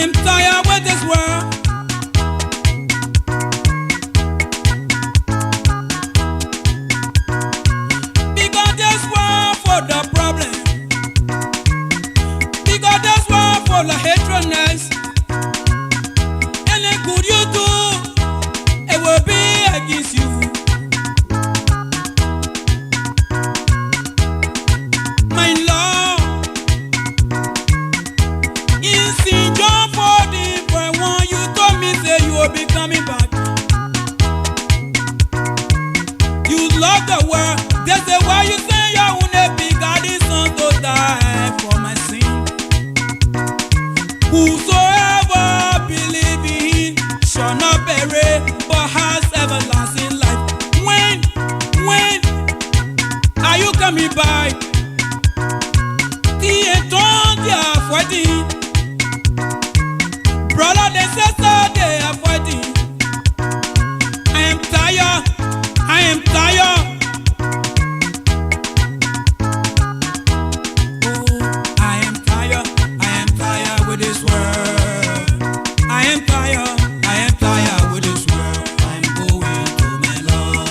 am tired with this world. Because this world for the problem. Because this world for the hatredness. Any good you do, it will be against you. My Lord, in St. John 14:1, you told me say you will be coming back. You love the world, that's the why you say you won't be God's son to die for my sin. Whosoever believe in him shall not perish, but has everlasting life. When are you coming back? They are fighting. Brother, they sister, they are fighting. I am tired. I am tired. Oh, I am tired. I am tired with this world. I am tired. I am tired with this world. I'm going to my Lord.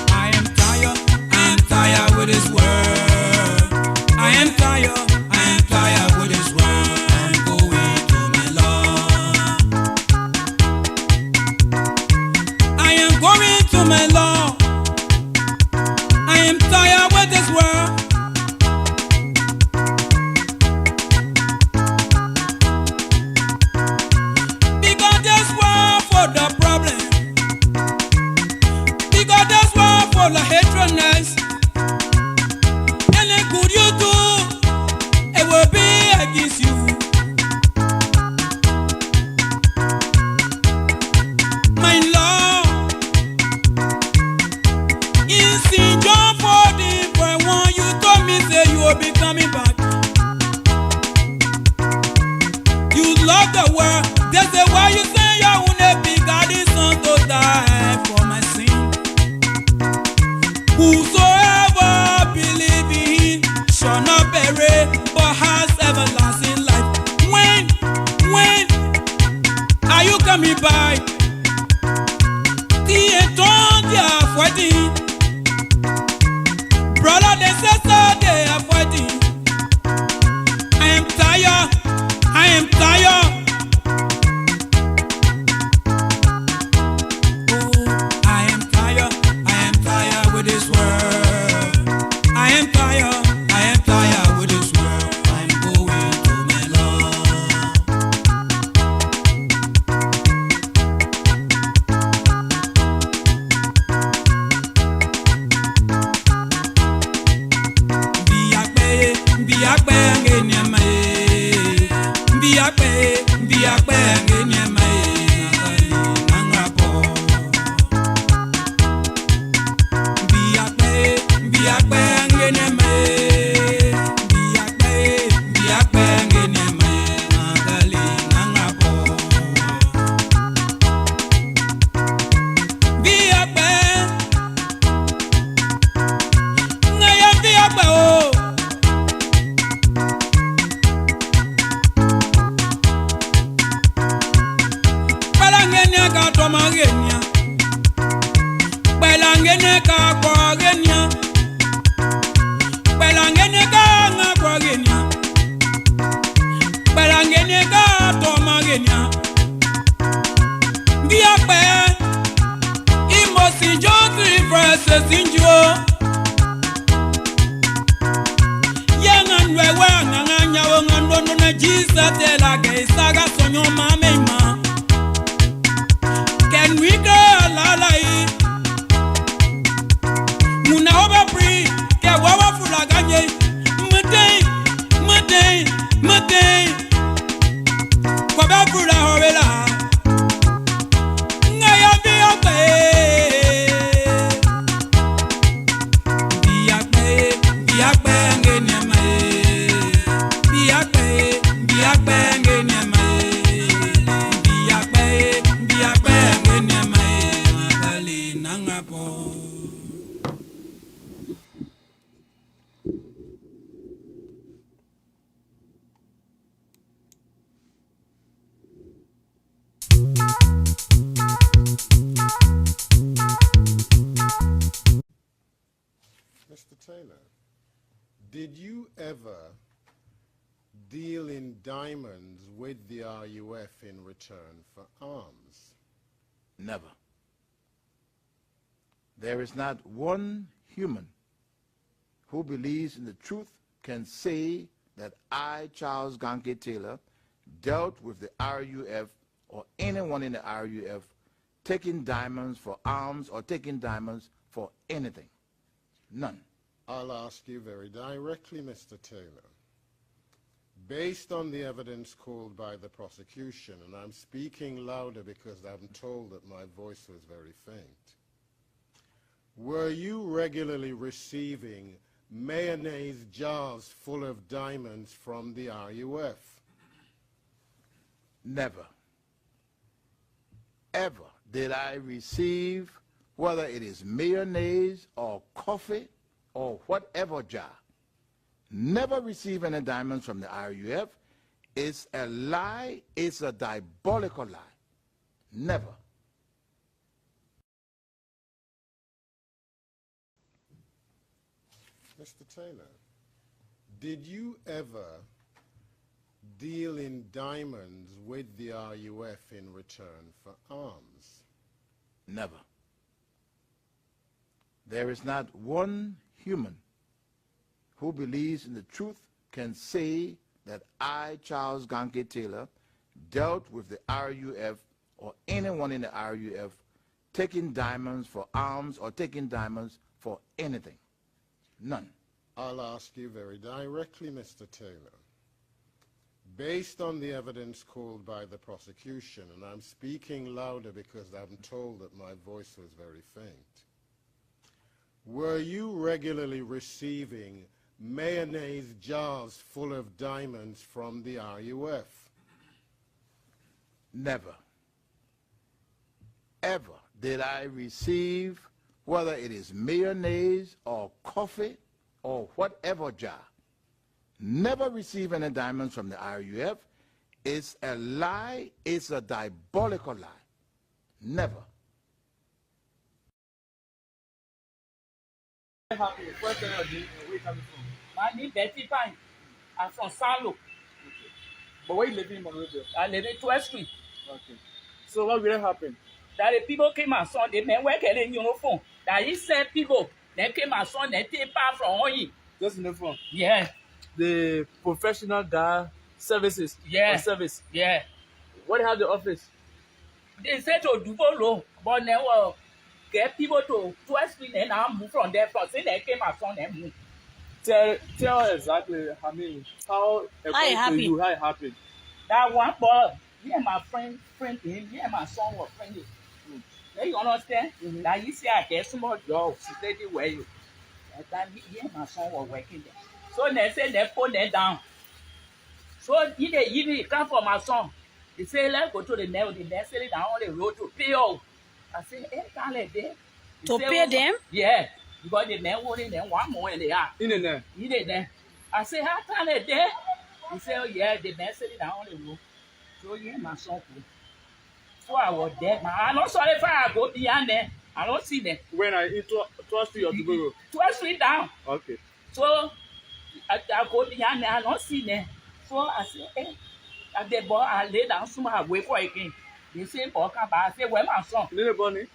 I am tired. coming by? The don't they are fighting. Brother, they say so they are fighting. I am tired. I am tired. Oh, I am tired. I am tired with this world. I am tired. I am tired with this world. I'm going to my Lord. Can we go la la? Muna over free, get wawa fula ganye. Mate, kwaba fula hovela. Ngaya biakbe ngene mae. Biakbe ngene mae. Biakbe ngene mae. Magali nangapo. Mr. Taylor, did you ever deal in diamonds with the RUF in return for arms? Never. There is not one human who believes in the truth can say that I, Charles Ganke Taylor, dealt with the RUF or anyone in the RUF taking diamonds for arms or taking diamonds for anything. None. I'll ask you very directly, Mr. Taylor. Based on the evidence called by the prosecution, and I'm speaking louder because I'm told that my voice was very faint, were you regularly receiving mayonnaise jars full of diamonds from the RUF? Never, ever did I receive, whether it is mayonnaise or coffee or whatever jar, never receive any diamonds from the RUF. It's a lie. It's a diabolical lie. Never. Mr. Taylor, did you ever deal in diamonds with the RUF in return for arms? Never. There is not one human who believes in the truth can say that I, Charles Ganke Taylor, dealt with the RUF or anyone in the RUF taking diamonds for arms or taking diamonds for anything. None. I'll ask you very directly, Mr. Taylor. Based on the evidence called by the prosecution, and I'm speaking louder because I'm told that my voice was very faint, were you regularly receiving mayonnaise jars full of diamonds from the RUF? Never, ever did I receive, whether it is mayonnaise or coffee or whatever jar, never receive any diamonds from the RUF. It's a lie. It's a diabolical lie. Never. What happened? Where you coming from? My name Betty Pine. I'm from Salo. But where you living in Monrovia? I live in 12th Street. Okay. So what really happened? That the people came and saw the men working in uniform. That he sent people. They came and saw they take part from him. Just in the phone. Yeah. The professional guy services. Yeah. Or service. Yeah. What do you have the office? They said to do follow, but they will get people to 12th Street and now move from there. First, they came and saw them move. Tell exactly, I mean, how it happened. you, how it happened. That one boy, me and my friend him, me and my son were friendly. Then you understand? That you see I get small job, she said it where you. That me and my son were working there. So they said they put them down. So he come for my son. He said, let's go to the nail. The man said down on the road to pay all. I said, hey, can't let them. To pay them? Yeah. Because the man wanted them one more and they are. In there? He did that. I said, how can they there? He said, oh, yeah, the man said it down on the road. So, yeah, my son. So I was dead, man. I'm not sorry if I go beyond there. I don't see them. When I in 12th Street or Tobago? 12 Street down. Okay. So I go beyond there. I don't see them. So I said, hey, at the boy, I lay down somewhere, I wait for it again. They say, boy, come back. I said, where my son? Little bunny?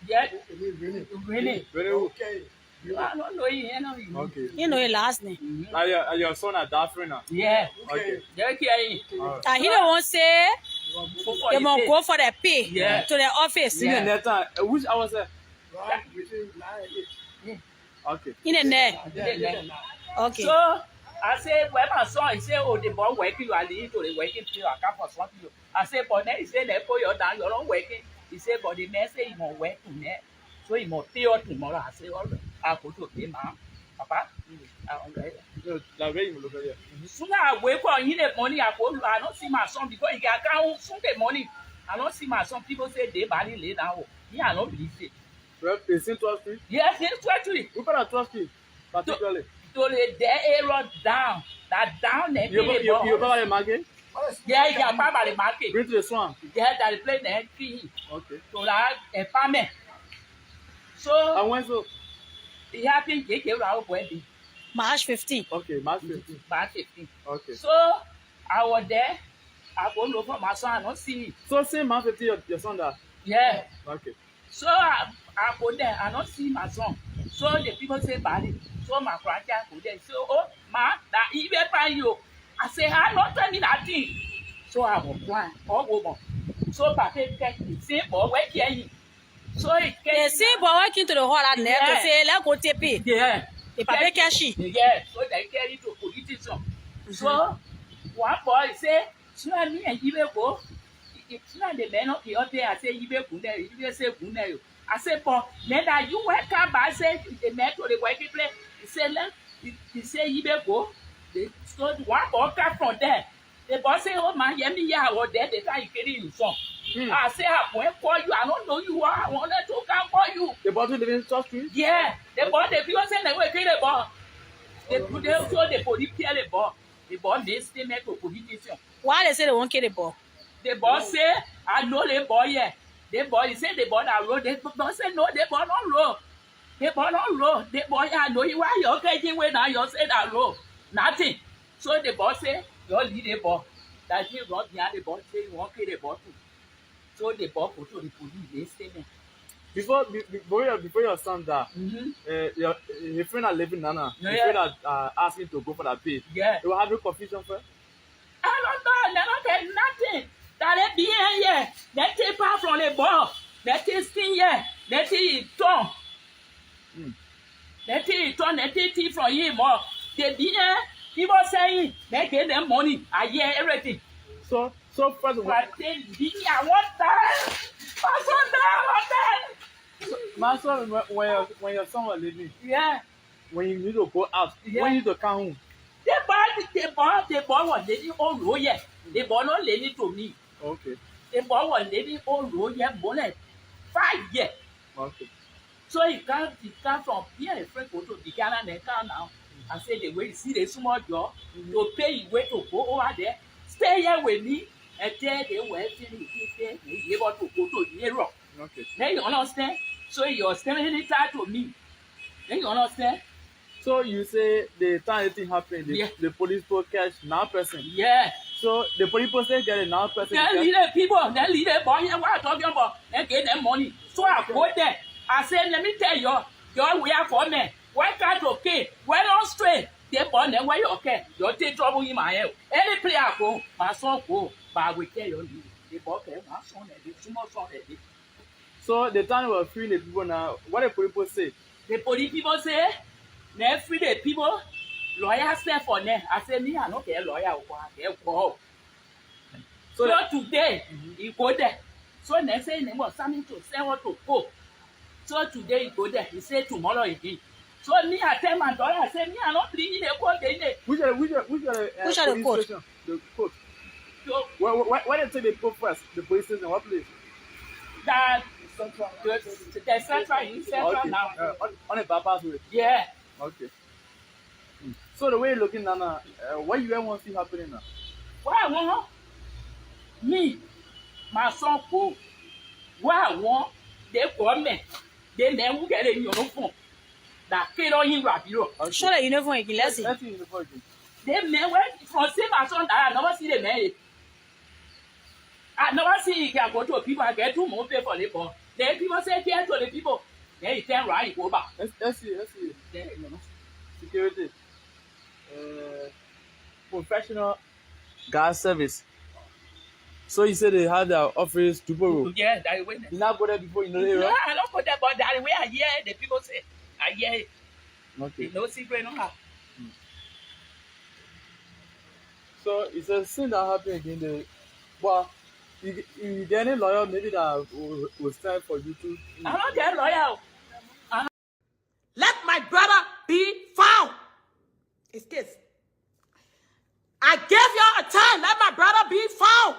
Yeah. Really? Okay. I don't know you, know. Okay. You know your last name. Are your son a Daphne now? Yeah. Okay. They're carrying. And he don't want to say they must go for the pay to the office. In the time, which hours? Okay. In the net. Okay. So I said, when my son, he said, oh, the boy working, you are leading to the working field. I come for something. I said, but then he said, they put you down, you're not working. He said, but the man said he must work tonight. So he must pay out tomorrow. I said, all right, I'll go to pay, ma'am. Papa? Like where you look at it? Soon I wake up, he the money, I don't see my son because he got down, soon the money. I don't see my son. People say they body lay down. Me, I don't believe it. Well, it's in 12th Street? Yes, it's 12th Street. We got a 12th Street, particularly. To the area down. That down there. You buy a market? Yeah, you can buy the market. Bring to the swamp. Yeah, that is playing the key. Okay. So that a farmer. So And when so? it happened, they gave our wedding. March 15. Okay, March 15. March 15. Okay. So I was there. I go look for my son. I don't see him. So same March 15, your son there? Yeah. Okay. So I go there. I don't see my son. So the people say body. So my grandchild go there. So oh ma, that he will find you. I say, I not tell me that thing. So I will plan all over. So Papa take me. Say, boy, where can you? So it They say, boy, working to the hall at net to say, let's go take pay. yeah. The Papa Kashi. Yeah. So they carry to politician. So one boy say, so me and you will go. It's not the man of the other. I say, you will go there. You will say, go there. I say, but then that you wake up, I say, the man to the working place. He said, he say, you will go. So one boy come from there. The boy say, oh man, yeah, me, yeah, I was there. They can't carry you some. I say, I went for you. I don't know you are. I wanted to come for you. The boy live in 12th Street? Yeah. The boy, the people say they will carry the ball. They so the police carry the ball. The ball, they stay next to politician. Why they say they won't kill the ball? The boy say, I know the boy here. The boy, he say the boy that roll. The boy say, no, the boy don't roll. The boy don't roll. The boy, I know you are. You're getting away now. You say that roll. Nothing. So the boss say, you lead the ball. That he run behind the ball, say you won't kill the ball too. So the ball go to the police, they stay there. Before your son died, your friend are living Nana. Your friend are asking to go for that pay. Yeah. You will have a confusion for? I don't know, they don't get nothing. That they be here, they take part from the ball. They take skin here, they take tongue. They take tongue, they take teeth from him. They be here. People saying they give them money. I hear everything. So first of all, but they be I want that. My son, when your son was living, Yeah. when you need to go out, Yeah. when you need to come home. The boy was living all road yet. The boy not living to me. Okay. The boy was living all road yet, more than 5 years. Okay. So he come from here, a friend go to the Ghana and come now. I say the way see the small job to pay his way to go over there. stay here with me, and then they were feeling able to go to Europe. Okay. Then you understand? So you're staying tied to me. Then you understand? So you say the time anything happened, Yeah. the police go catch now person. Yeah. So the police say get a now person. Then lead the people, then lead the boy, and what I'm talking about, and get them money. So I go there. I said, let me tell you, we are for me. Why can't okay? Why not straight? They born them why you okay? You take trouble in my head. Any player go, my son go, but we tell you, they bought them, my son, they small son, they. So the time we were freeing the people now, what the police say? The police people say, they free the people, lawyers say for them. I say, me, I don't care lawyer, they go. So today, he go there. So next day, they was something to say what to go. So today, he go there. He say tomorrow again. So me, I tell my daughter, I say, me, I not bringing the court there. Which are the the court? station? The court. So Where they take the court first? The police station, what place? that the central in central Okay. now. On a bypass way. Yeah. Okay. So the way you're looking now, what you want to see happening now? What I want, me, my son go. What I want, they government, they never get a uniform. That kid on him right here. Show the uniform again. Let's see. Let's see in the photo. They never from same my son that I never see the man. I never see he can go to people and get too much pay for labor. Then people say care to the people. Then he turn right, he go back. Let's see. Then, you know. Security. Professional gas service. So you said they had their office tomorrow. Yeah, that way. You not go there before you know the Yeah, area? I don't put that, but that way I hear the people say, I hear it. Okay. No secret, no how. So it's a thing that happened again. Well, you get any lawyer maybe that will stand for you to. I don't get lawyer. Let my brother be found. It's this. I gave y'all a time. Let my brother be found.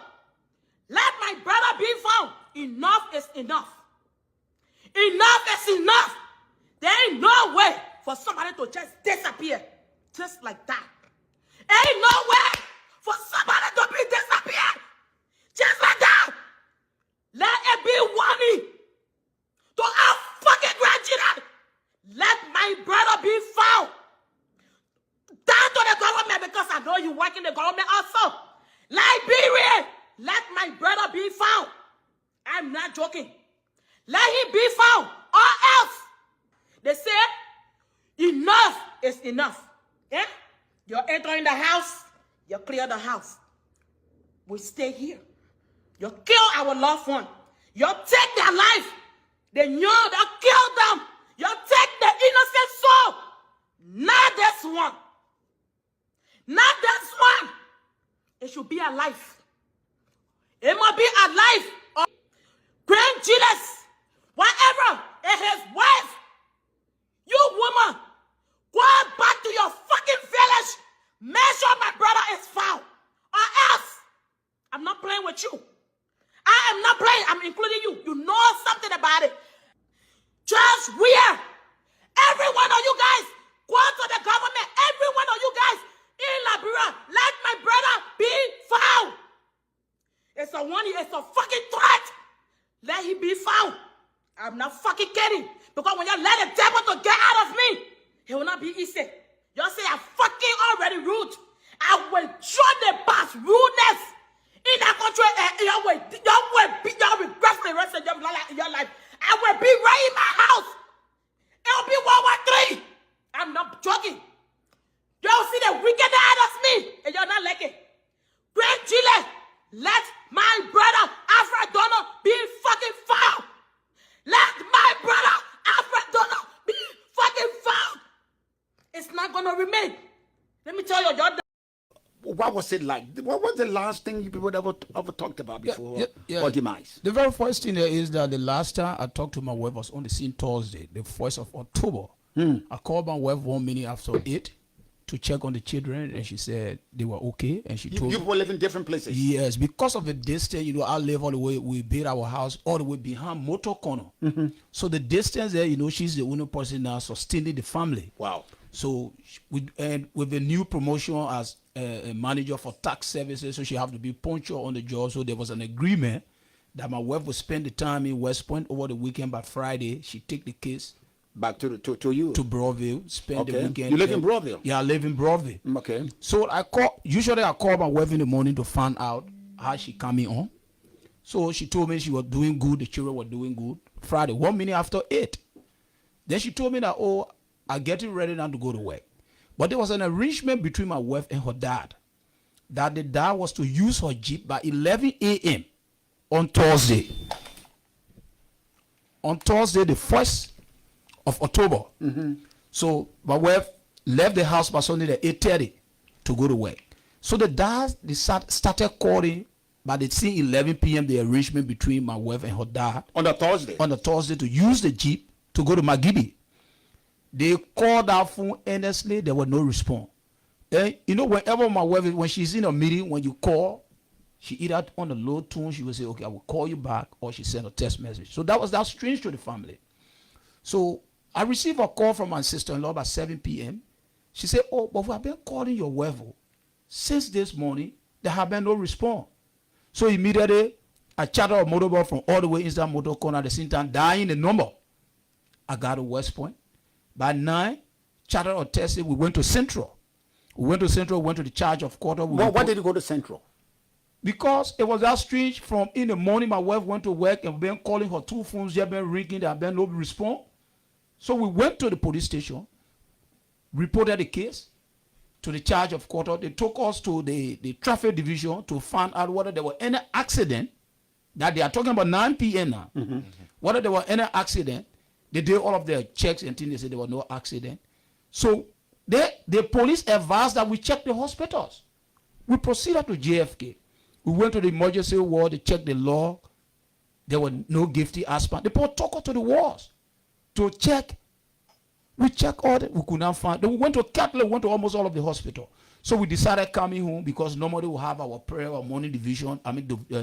Let my brother be found. Enough is enough. Enough is enough. There ain't no way for somebody to just disappear. Just like that. Ain't no way for somebody to be disappeared. Just like that. Let it be warning to our fucking grandchildren. Let my brother be found. Down to the government, because I know you work in the government also. Liberia, let my brother be found. I'm not joking. Let him be found, or else. They say, enough is enough. Yeah? You're entering the house, you clear the house. We stay here. You kill our loved one. You take their life. They knew they killed them. You take the innocent soul. Not this one. Not this one. It should be alive. It must be alive. Or grandchildren, whatever, and his wife. You woman, go back to your fucking village. Make sure my brother is found. Or else, I'm not playing with you. I am not playing. I'm including you. You know something about it. Just where every one of you guys go to the government. Every one of you guys in Liberia, let my brother be found. It's a warning. It's a fucking threat. Let him be found. I'm not fucking kidding. Because when you let the devil to get out of me, it will not be easy. Y'all say I'm fucking already rude. I will show the past rudeness in that country. Y'all will regret the rest of your life. I will be right in my house. It will be World War III. I'm not joking. Y'all see the wicked out of me, and y'all not like it. Great Chile, let my brother Alfred Donald be fucking found. Let my brother Alfred Donald be fucking found. It's not gonna remain. Let me tell you, y'all. What was it like? What was the last thing you people ever talked about before or demise? The very first thing there is that the last time I talked to my wife was on the scene Thursday, the 1st of October. I called my wife 1 minute after 8 to check on the children, and she said they were okay. And she told me, you people live in different places. yes, because of the distance, you know, I live all the way, we built our house all the way behind Motor Corner. So the distance there, you know, she's the only person now sustaining the family. Wow. So with the new promotion as a manager for tax services, so she have to be punctual on the job. So there was an agreement that my wife would spend the time in West Point over the weekend, but Friday she take the case Back to you. to Broadville, spend the weekend. You live in Broadville? Yeah, I live in Broadville. Okay. So usually I call my wife in the morning to find out how she coming on. So she told me she was doing good, the children were doing good. Friday, 1 minute after 8. Then she told me that, oh, I'm getting ready now to go to work. But there was an arrangement between my wife and her dad that the dad was to use her Jeep by 11 a.m. on Thursday. On Thursday, the 1st of October. So my wife left the house by Sunday at 8:30 to go to work. So the dad started calling, but they see 11 p.m. the arrangement between my wife and her dad On the Thursday. on the Thursday to use the Jeep to go to Magidi. They called that phone earnestly, there was no response. And you know, whenever my wife, when she's in a meeting, when you call, she either on the low tone, she will say, okay, I will call you back, or she sent a text message. So that was that strange to the family. So I received a call from my sister-in-law by 7 p.m. She said, oh, but we have been calling your wife since this morning. There have been no response. So immediately, I chatted a motorboat from all the way inside motor corner at the same time, dialing the number. I got to West Point. By 9, chatted or tested, we went to Central. We went to the charge of quarter. Why did you go to Central? Because it was that strange. From in the morning, my wife went to work and been calling her 2 phones. They have been ringing. There have been no response. So we went to the police station, reported the case to the charge of quarter. They took us to the traffic division to find out whether there were any accident. That they are talking about 9 p.m. now. Whether there were any accident. They did all of their checks and things. They said there was no accident. So the police advised that we check the hospitals. We proceeded to JFK. We went to the emergency ward. They checked the log. There were no guilty aspirant. The police took us to the wards to check. We checked all that. We could not find. Then we went to Catholic, went to almost all of the hospital. So we decided coming home because normally we have our prayer, our morning division,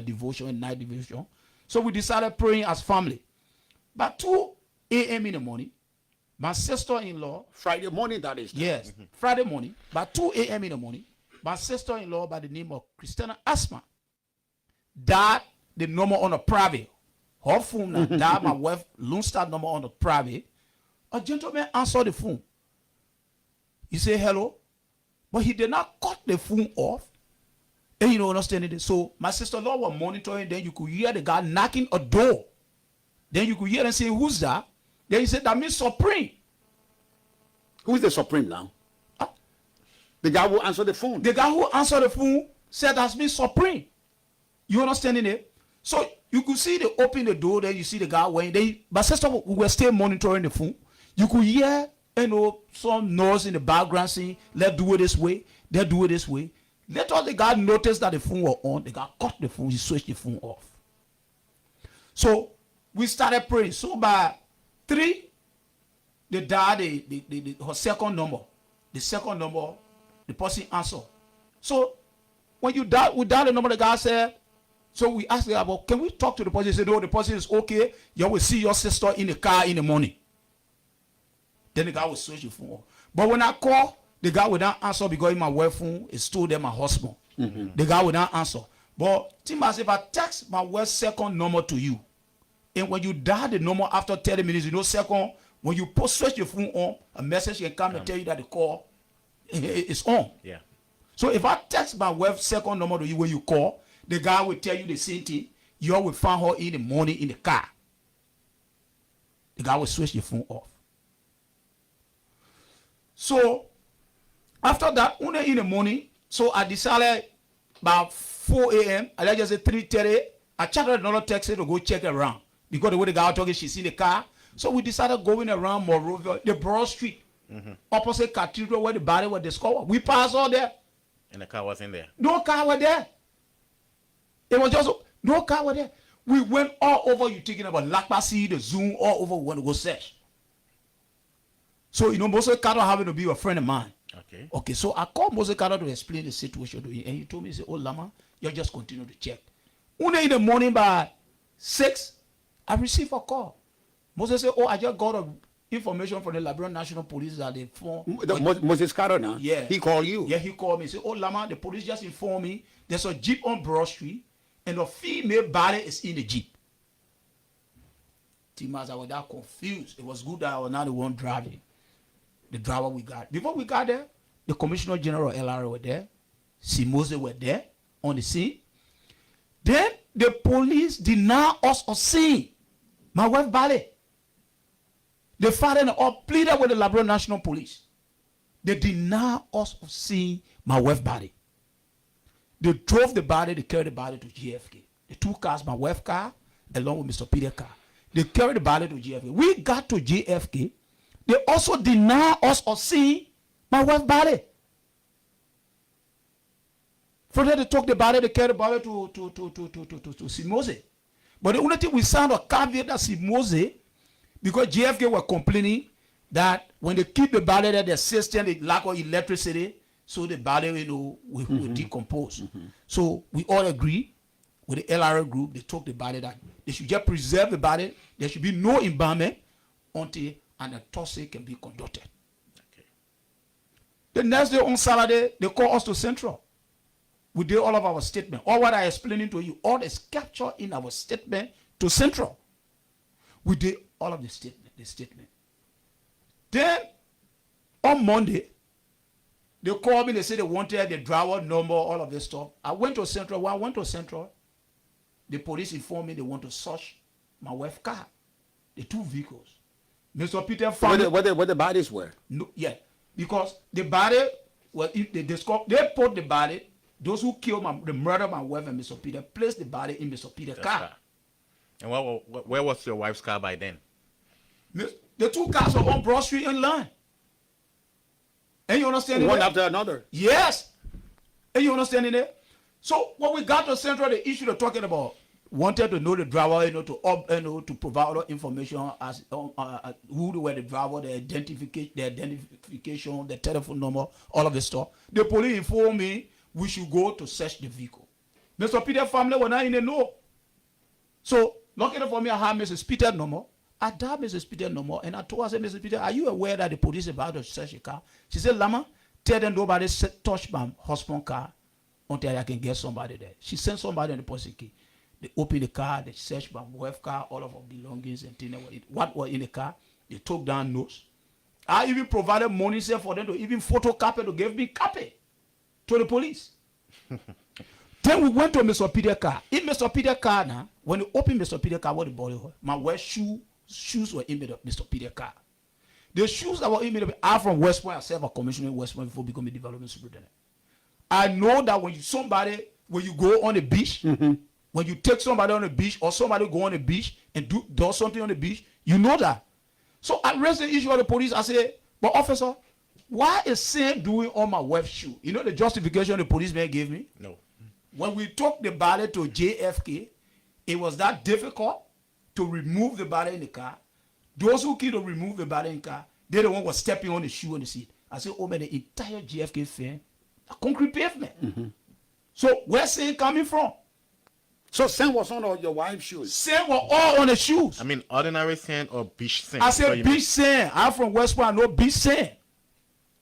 devotion and night division. So we decided praying as family. But 2 a.m. in the morning, my sister-in-law. Friday morning, that is. Yes, Friday morning, by 2 a.m. in the morning, my sister-in-law by the name of Christina Asma died the number on a private. Her phone now died, my wife, Lone Star number on the private. A gentleman answered the phone. He said, hello. But he did not cut the phone off. And you know, understanding this. So my sister-in-law was monitoring, then you could hear the guy knocking a door. Then you could hear them say, who's that? Then he said, that means Supreme. Who is the Supreme now? The guy who answered the phone. The guy who answered the phone said that's been Supreme. You understanding it? So you could see they open the door, then you see the guy waiting. But sister, we were still monitoring the phone. You could hear, you know, some noise in the background saying, let's do it this way, let's do it this way. Later the guy noticed that the phone was on. The guy cut the phone, he switched the phone off. So we started praying. So by 3, they dialed her second number. The second number, the person answered. So when we dialed the number, the guy said, so we asked the guy, well, can we talk to the person? He said, no, the person is okay. You will see your sister in the car in the morning. Then the guy will switch the phone off. But when I call, the guy would not answer because my wife phone is still there, my husband. The guy would not answer. But think as if I text my wife's second number to you, and when you dial the number after 30 minutes, you know, second, when you switch your phone on, a message can come and tell you that the call is on. Yeah. So if I text my wife's second number to you when you call, the guy will tell you the same thing. You will find her in the morning in the car. The guy will switch the phone off. So after that, one day in the morning, so I decided about 4 a.m., I just say 3:30, I chatted another taxi to go check around. Because the way the guy was talking, she's in the car. So we decided going around Monrovia, the Broad Street, opposite Cathedral where the body was discovered. We passed all there. And the car wasn't there. No car was there. It was just, no car was there. We went all over, you thinking about Lakpasi, the Zoom, all over, we want to go search. So, you know, Mose Carter happened to be a friend of mine. Okay. Okay, so I called Mose Carter to explain the situation to him, and he told me, he said, oh, Lama, you just continue to check. One day in the morning by 6, I received a call. Moses said, oh, I just got information from the Liberian National Police that they formed. Moses Caro now. Yeah. He called you. Yeah, he called me. He said, "Oh, Lama, the police just informed me there's a jeep on Broad Street and a female body is in the jeep." Timas, I was that confused. It was good that I was not the one driving. The driver we got. Before we got there, the Commissioner General LRA were there. Simose were there on the scene. Then the police denied us of seeing my wife body. The father and all pleaded with the Liberian National Police. They denied us of seeing my wife's body. They drove the body, they carried the body to GFK. The two cars, my wife's car, along with Mr. Peter's car. They carried the body to GFK. We got to GFK. They also denied us of seeing my wife's body. From there, they took the body, they carried the body to Simose. But the only thing we signed a caveat that Simose, because GFK were complaining that when they keep the body there, the system, the lack of electricity, so the body, will decompose. So we all agree with the LRA group, they took the body that they should just preserve the body. There should be no embalming until an autopsy can be conducted. Okay. The next day on Saturday, they call us to Central. We did all of our statement. All what I explaining to you, all is captured in our statement to Central. We did all of the statement. Then, on Monday, they called me, they said they wanted the driver number, all of this stuff. I went to Central. When I went to Central, the police informed me they want to search my wife's car, the two vehicles. Mr. Peter found Where the bodies were? No, yeah, because the body, well, they put the body, those who killed the murder of my wife and Mr. Peter, placed the body in Mr. Peter's car. And where was your wife's car by then? The two cars were on Broad Street in line. And you understand One after another. Yes. And you understand it? So when we got to Central, the issue they're talking about, wanted to know the driver, to provide other information as who were the driver, the identification, the telephone number, all of this stuff. The police informed me we should go to search the vehicle. Mr. Peter's family were not in the know. So, luckily for me, I had Mrs. Peter's number. I dialed Mrs. Peter's number and I told her, I said, "Mrs. Peter, are you aware that the police are about to search your car?" She said, "Lama, tell them nobody touch my husband's car until I can get somebody there." She sent somebody in the police key. They opened the car, they searched my wife's car, all of our belongings and things what were in the car. They took down notes. I even provided money for them to even photocopy, to give me copy to the police. Then we went to Mr. Peter's car. In Mr. Peter's car now, when we opened Mr. Peter's car, what the body was, my wife's shoes were in Mr. Peter's car. The shoes that were in are from West Point. I served a commissioner in West Point before becoming a development superintendent. I know that when you go on the beach, when you take somebody on the beach or somebody go on the beach and do something on the beach, you know that. So I raised the issue of the police. I said, "But officer, why is Sam doing on my wife's shoe?" You know the justification the policeman gave me? No. When we took the body to JFK, it was that difficult to remove the body in the car. Those who came to remove the body in the car, they're the one who was stepping on the shoe on the seat. I said, "Oh man, the entire JFK fan, a concrete pavement." So where's Sam coming from? So sand was on your wife's shoes? Sand were all on the shoes. I mean, ordinary sand or beach sand? I said beach sand. I'm from West Point. I know beach sand.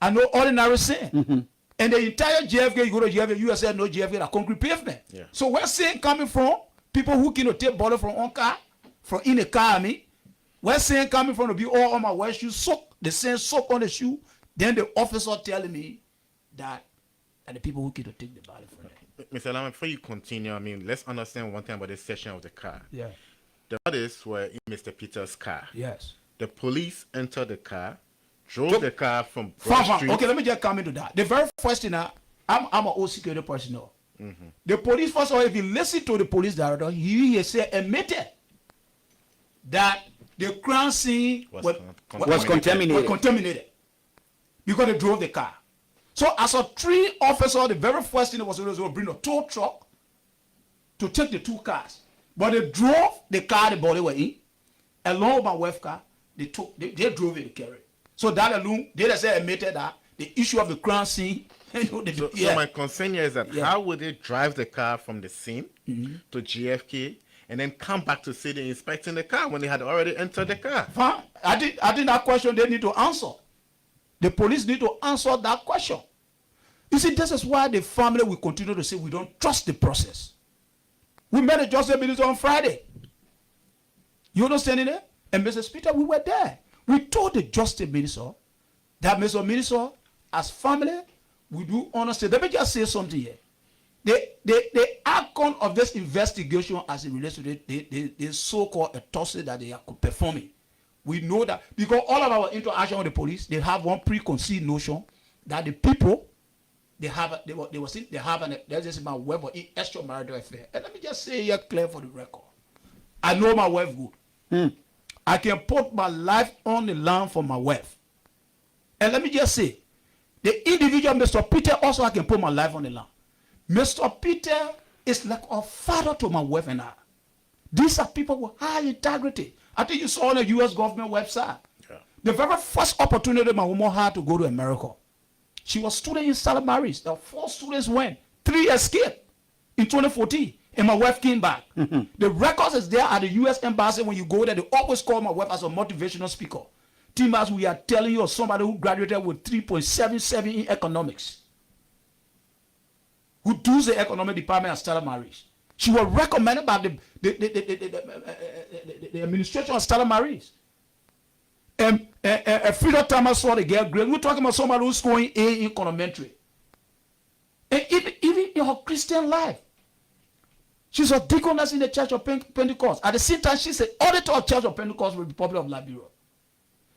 I know ordinary sand. And the entire JFK, you go to JFK, you said no JFK, a concrete pavement. Yeah. So where's sand coming from? People who can take bottle from on car, from in the car, I mean. Where's sand coming from to be all on my wife's shoes? The sand soak on the shoe. Then the officer telling me that the people who can take the body from there. Mr. Lama, before you continue, I mean, let's understand one thing about this section of the car. Yeah. The bodies were in Mr. Peter's car. Yes. The police entered the car, drove the car from Broad Street. Okay, let me just come into that. The very first thing, I'm an old security personnel. The police, first of all, if you listen to the police director, he admitted that the crime scene was contaminated because they drove the car. So as a 3 officer, the very first thing was to bring a tow truck to take the 2 cars. But they drove the car the body were in, along with my wife's car, they drove it to carry. So that alone, they just admitted that the issue of the crime scene. So my concern here is that how would they drive the car from the scene to GFK and then come back to say they're inspecting the car when they had already entered the car. Fine. I think that question they need to answer. The police need to answer that question. You see, this is why the family will continue to say we don't trust the process. We met the Justice Minister on Friday. You understand it? And Mrs. Peter, we were there. We told the Justice Minister that Mr. Minister, as family, we do understand. Let me just say something here. The outcome of this investigation as it relates to the so-called autopsy that they are performing, we know that because all of our interaction with the police, they have one preconceived notion that the people there's this my wife or extramarital affair. And let me just say here clear for the record. I know my wife good. I can put my life on the line for my wife. And let me just say, the individual Mr. Peter also I can put my life on the line. Mr. Peter is like a father to my wife and I. These are people with high integrity. I think you saw on the U.S. government website. Yeah. The very first opportunity my woman had to go to America, she was student in St. Mary's. The 4 students went, 3 escaped in 2014, and my wife came back. The records is there at the U.S. Embassy. When you go there, they always call my wife as a motivational speaker. Timas, we are telling you of somebody who graduated with 3.77 in economics, who does the economic department at Stella Maris. She was recommended by the administration of Stella Maris. And Frida Thomas saw the girl great. We're talking about somebody who's scoring A in econometry. And even in her Christian life, she's a deaconess in the Church of Pentecost. At the same time, she's an auditor of Church of Pentecost with the Republic of Liberia.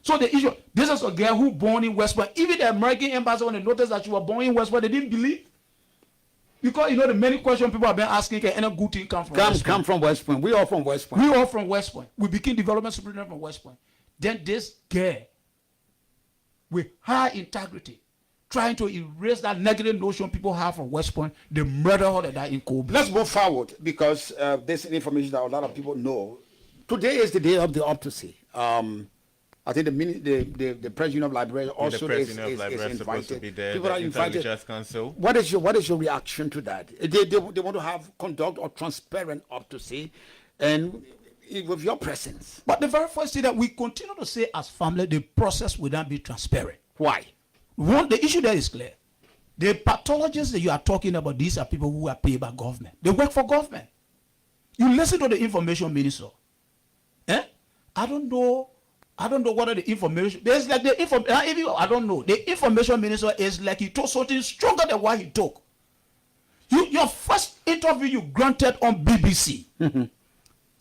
So the issue, this is a girl who born in West Point. Even the American embassy, when they noticed that she was born in West Point, they didn't believe. Because you know the many questions people have been asking, can any good thing come from West Point? Come from West Point. We all from West Point. We all from West Point. We became development superintendent from West Point. Then this girl, with high integrity, trying to erase that negative notion people have from West Point, they murder her that in Kobe. Let's move forward because this information that a lot of people know. Today is the day of the autopsy. I think the President of Liberia also is invited. Supposed to be there. People are invited. Council. What is your reaction to that? They want to conduct a transparent autopsy, and with your presence. But the very first thing that we continue to say as family, the process will not be transparent. Why? One, the issue there is clear. The pathologists that you are talking about, these are people who are paid by government. They work for government. You listen to the information minister. I don't know what are the information. There's like the information. I don't know. The information minister is like he told something stronger than what he took. Your first interview you granted on BBC.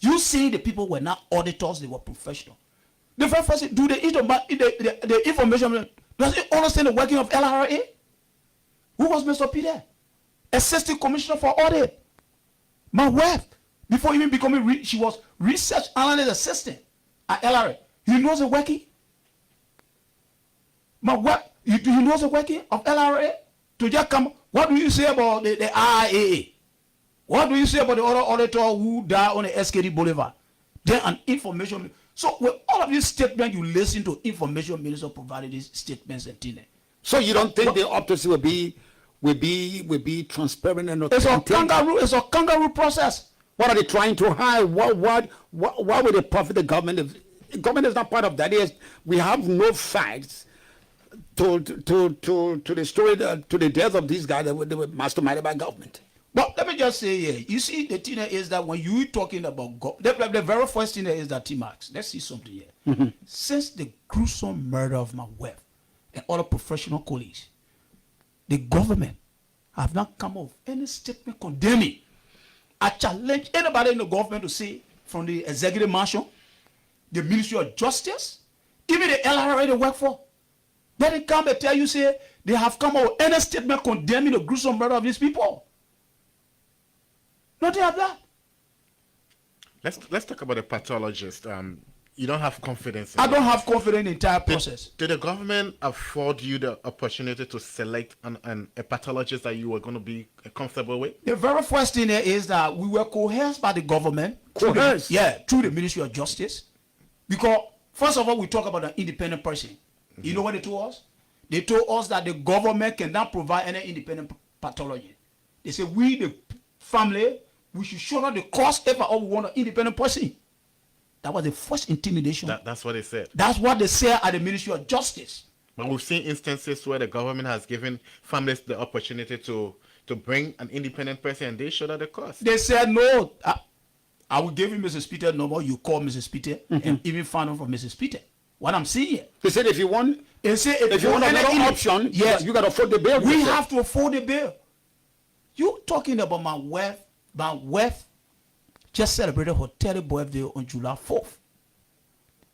You see the people were not auditors; they were professional. The very first thing, do the information. Does it understand the working of LRA? Who was Mr. Peter? Assistant Commissioner for Audit. My wife, before even becoming, she was research analyst assistant at LRA. He knows the working. My wife, he knows the working of LRA. To just come, what do you say about the IAA? What do you say about the other auditor who died on the SKD Boulevard? Then an information. So with all of these statements, you listen to information minister provided these statements and things. So you don't think the autopsy will be transparent and it's a kangaroo process. What are they trying to hide? Why would they profit the government? The government is not part of that. We have no facts to the story to the death of these guys that were masterminded by government. But let me just say here, you see, the thing is that when you're talking about the very first thing is that T-Max, let's see something here. Since the gruesome murder of my wife and other professional colleagues, the government have not come up with any statement condemning. I challenge anybody in the government to say, from the executive mansion, the Ministry of Justice, even the LRA they work for, they didn't come and tell you, say, they have come up with any statement condemning the gruesome murder of these people. Nothing of that. Let's talk about the pathologist. You don't have confidence in I don't have confidence in the entire process. Did the government afford you the opportunity to select a pathologist that you were going to be comfortable with? The very first thing is that we were coerced by the government. Through the Ministry of Justice. Because, first of all, we talk about an independent person. You know what they told us? They told us that the government cannot provide any independent pathology. They said, we, the family, we should shoulder the cost if we want an independent person. That was the first intimidation. That's what they said. That's what they said at the Ministry of Justice. But we've seen instances where the government has given families the opportunity to bring an independent person and they shoulder the cost. They said, no, I will give you Mrs. Peter number. You call Mrs. Peter and even find out from Mrs. Peter. What I'm saying here. They said if you want, if you want another option, yes, you got to afford the bill. We have to afford the bill. You talking about my wife? My wife just celebrated her 30th birthday on July 4th.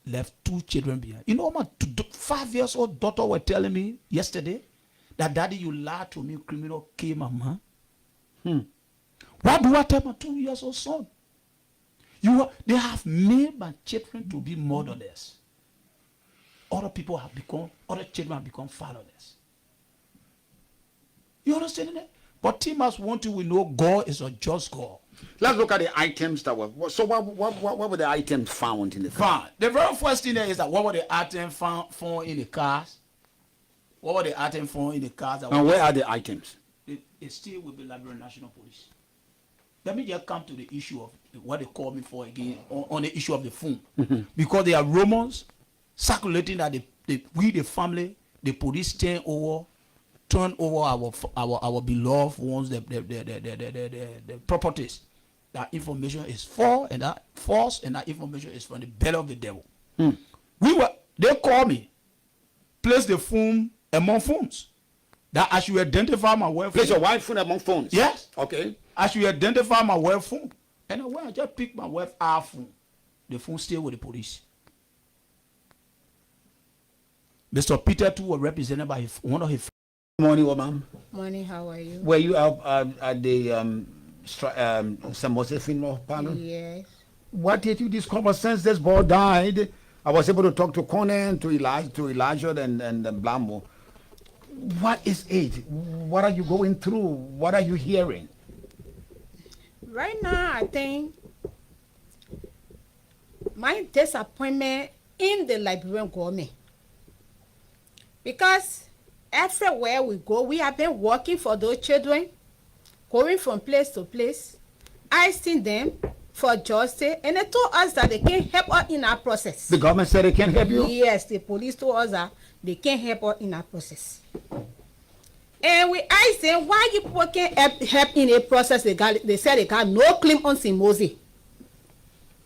Left 2 children behind. You know, my 5-year-old daughter was telling me yesterday that, Daddy, you lied to me, criminal came, mama. Why do I tell my 2-year-old son? They have made my children to be motherless. Other children have become fatherless. You understand that? But Timas want you, we know God is a just God. Let's look at the items that were. So what were the items found in the car? Fine. The very first thing there is that what were the items found in the cars? What were the items found in the cars? And where are the items? It still will be Liberian National Police. Let me just come to the issue of what they call me for again on the issue of the phone. Because there are rumors circulating that we, the family, the police turn over our beloved ones, the properties. That information is false, and that information is from the belly of the devil. They call me, place the phone among phones. That I should identify my wife. Place your wife phone among phones. Yes. Okay. I should identify my wife phone. And when I just pick my wife our phone, the phone still with the police. Mr. Peter too was represented by one of his. Morning, woman. Morning, how are you? Were you out at the Samosa funeral parlor? Yes. What did you discover since this boy died? I was able to talk to Conan, to Elijah, and Blambo. What is it? What are you going through? What are you hearing? Right now, I think my disappointment in the Liberian government. Because everywhere we go, we have been working for those children, going from place to place, asking them for justice, and they told us that they can't help us in our process. The government said they can't help you? Yes, the police told us that they can't help us in our process. And we asked them, why you people can't help in a process? They said they got no claim on Simosi.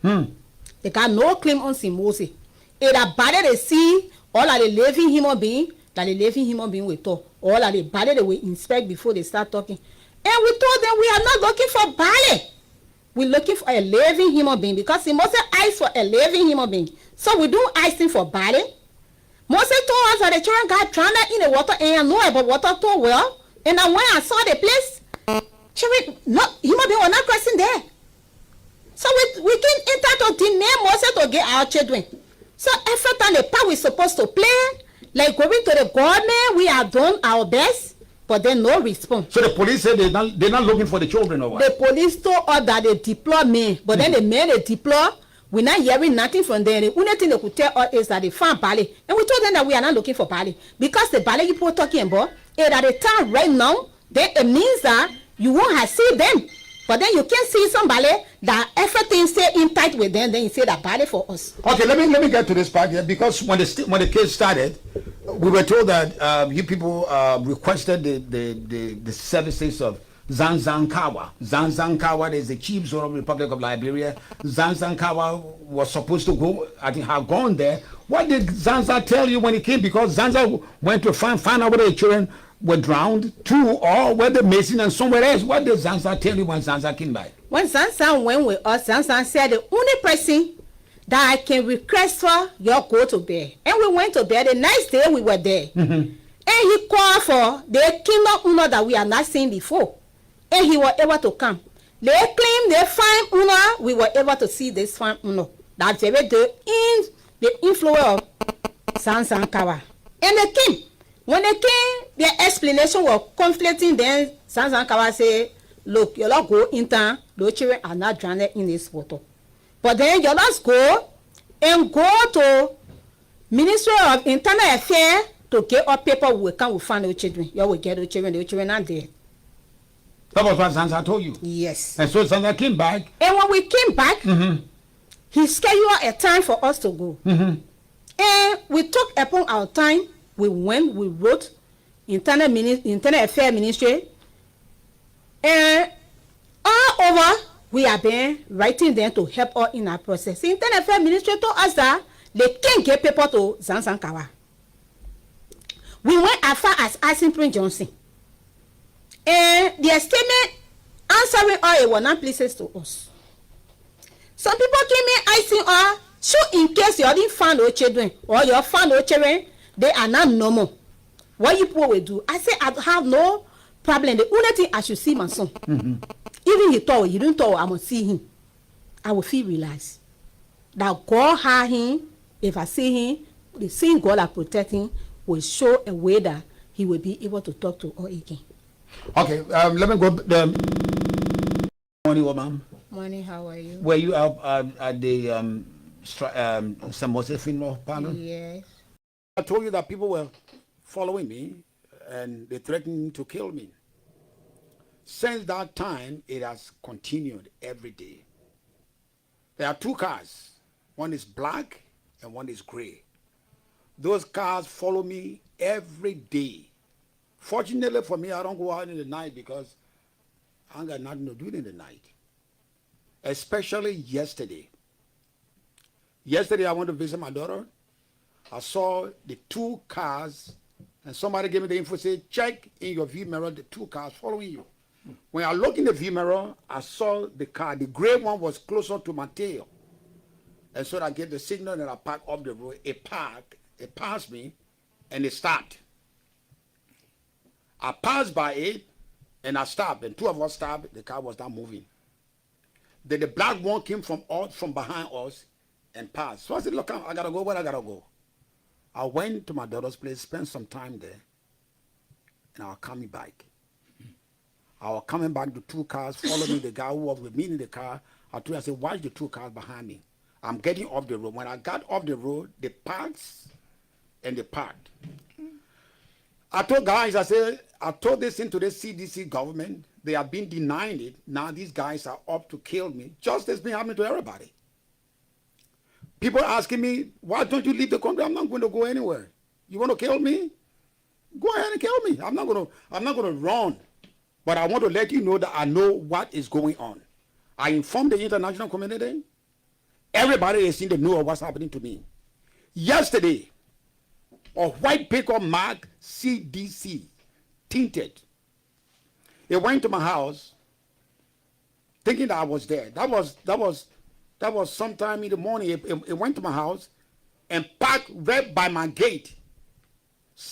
They got no claim on Simosi. It about they see all of the living human being, that the living human being will talk. All of the body they will inspect before they start talking. And we told them we are not looking for body. We're looking for a living human being, because Moses asked for a living human being. So we don't ask him for body. Moses told us that the children got drowned in the water, and I know about water too well. And then when I saw the place, children, human being were not crossing there. So we can enter to deny Moses to get our children. So every time the part we're supposed to play, like going to the government, we have done our best, but then no response. So the police said they're not looking for the children or what? The police told us that they deploy men, but then the men they deploy, we're not hearing nothing from them. The only thing they could tell us is that they found Bali. And we told them that we are not looking for Bali. Because the Bali people talking about is at the time right now, then it means that you won't have seen them. But then you can see somebody that everything stay in tight with them, then you say that Bali for us. Okay, let me get to this part here, because when the case started, we were told that you people requested the services of Zanzankawa. Zanzankawa is the chief of the Republic of Liberia. Zanzankawa was supposed to go, I think, have gone there. What did Zanza tell you when he came? Because Zanza went to find out whether the children were drowned too, or whether Mason and somewhere else. What did Zanza tell you when Zanza came by? When Zanza went with us, Zanza said the only person that I can request for your go to bed. And we went to bed. The next day we were there. And he called for the kingdom owner that we have not seen before. And he was able to come. They claim they find owner. We were able to see this find owner. That's the influence of Zanzankawa. And they came. When they came, their explanation was conflicting. Then Zanzankawa said, look, you all go in town. Those children are not drowned in this water. But then you just go to Ministry of Internal Affairs to get our paper. We can find the children. You will get the children. The children are dead. That was what Sansa told you. Yes. And so Sansa came back. And when we came back, he scheduled a time for us to go. And we took upon our time. We went, we wrote internal affairs ministry. And all over, we have been writing them to help us in our process. The internal affairs ministry told us that they can't get paper to Zanzankawa. We went as far as asking Prince Johnson. And their statement answering all were not places to us. Some people came in asking us, so in case you didn't find your children or you found your children, they are not normal. What you people will do? I say I have no problem. The only thing I should see my son. Even he told you don't tell I must see him. I will feel relaxed. That God had him. If I see him, the same God that protect him will show a way that he will be able to talk to all again. Okay, let me go. Morning, ma'am. Morning, how are you? Were you out at the Samose funeral panel? Yes. I told you that people were following me and they threatened to kill me. Since that time, it has continued every day. There are two cars. One is black and one is gray. Those cars follow me every day. Fortunately for me, I don't go out in the night because I ain't got nothing to do in the night. Especially yesterday. Yesterday, I went to visit my daughter. I saw the two cars, and somebody gave me the info, said, check in your view mirror, the two cars following you. When I looked in the view mirror, I saw the car. The gray one was closer to my tail. And so I gave the signal and I parked off the road. It parked, it passed me, and it stopped. I passed by it, and I stopped, and two of us stopped. The car was not moving. Then the black one came from behind us and passed. So I said, look, I gotta go where I gotta go. I went to my daughter's place, spent some time there, and I was coming back. I was coming back, the two cars followed me, the guy who was with me in the car. I told him, I said, watch the two cars behind me. I'm getting off the road. When I got off the road, they parked and they parked. I told guys, I said, I told this into the CDC government. They have been denying it. Now these guys are up to kill me. Justice been happening to everybody. People asking me, why don't you leave the country? I'm not going to go anywhere. You want to kill me? Go ahead and kill me. I'm not going to run. But I want to let you know that I know what is going on. I informed the international community. Everybody is in the know of what's happening to me. Yesterday, a white pickup marked CDC, tinted. It went to my house, thinking that I was there. That was sometime in the morning. It went to my house and parked right by my gate.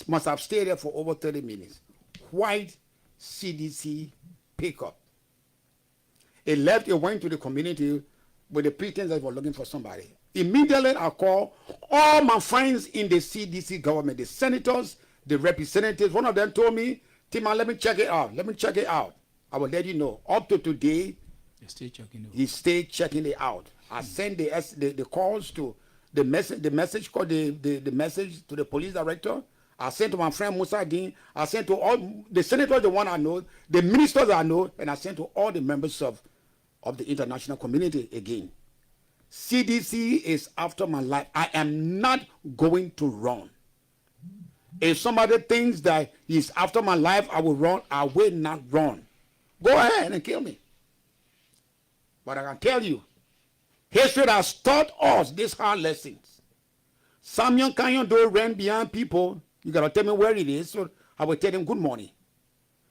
Must have stayed there for over 30 minutes. White CDC pickup. It left, it went to the community with the pretense that it was looking for somebody. Immediately I called all my friends in the CDC government, the senators, the representatives. One of them told me, Tima, let me check it out. Let me check it out. I will let you know. Up to today, he stayed checking it out. I sent the calls to the message called the message to the police director. I sent to my friend Musa Again. I sent to all the senators, the one I know, the ministers I know, and I sent to all the members of the international community again. CDC is after my life. I am not going to run. If somebody thinks that he's after my life, I will run. I will not run. Go ahead and kill me. But I can tell you, history has taught us these hard lessons. Samuel Canyon do ran behind people. You got to tell me where it is, so I will tell them good morning.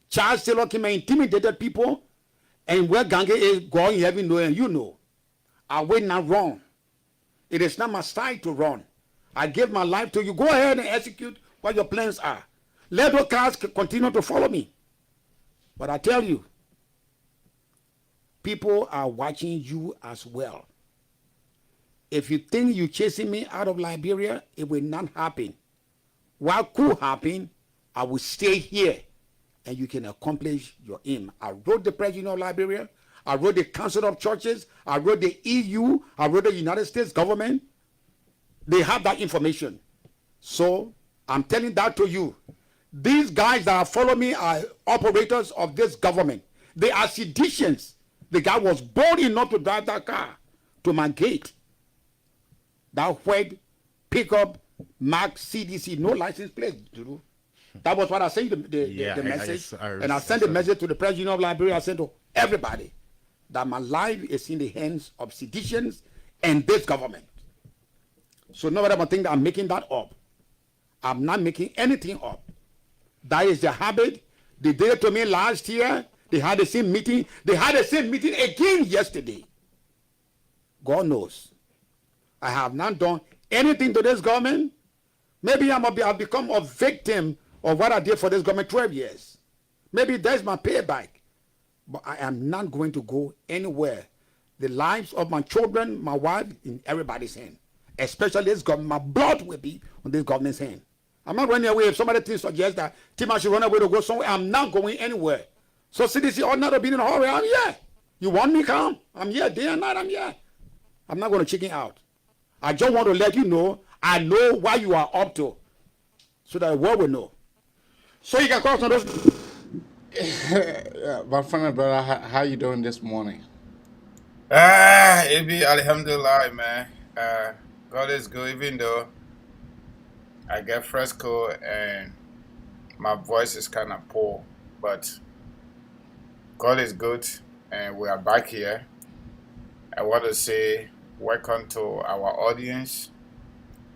Charles Taylor came and intimidated people, and where Gange is going, heaven know, and you know. I will not run. It is not my style to run. I give my life to you. Go ahead and execute what your plans are. Let those cars continue to follow me. But I tell you, people are watching you as well. If you think you're chasing me out of Liberia, it will not happen. What could happen, I will stay here and you can accomplish your aim. I wrote the President of Liberia. I wrote the Council of Churches. I wrote the EU. I wrote the United States government. They have that information. So I'm telling that to you. These guys that follow me are operators of this government. They are seditions. The guy was bold enough to drive that car to my gate. That white pickup marked CDC, no license plate. That was what I sent the message. And I sent the message to the President of Liberia. I sent to everybody that my life is in the hands of seditions and this government. So nobody will think that I'm making that up. I'm not making anything up. That is the habit. They did it to me last year. They had the same meeting. They had the same meeting again yesterday. God knows. I have not done anything to this government. Maybe I've become a victim of what I did for this government 12 years. Maybe that's my payback. But I am not going to go anywhere. The lives of my children, my wife, in everybody's hand. Especially this government. My blood will be on this government's hand. I'm not running away. If somebody suggests that Tim, I should run away to go somewhere, I'm not going anywhere. So CDC ought not to be in a hurry. I'm here. You want me come? I'm here day and night. I'm here. I'm not going to chicken out. I just want to let you know I know what you are up to, so that the world will know. So you can call on those. Yeah, my friend and brother, how you doing this morning? It be Alhamdulillah, man. God is good, even though I get fresco and my voice is kind of poor, but God is good, and we are back here. I want to say welcome to our audience,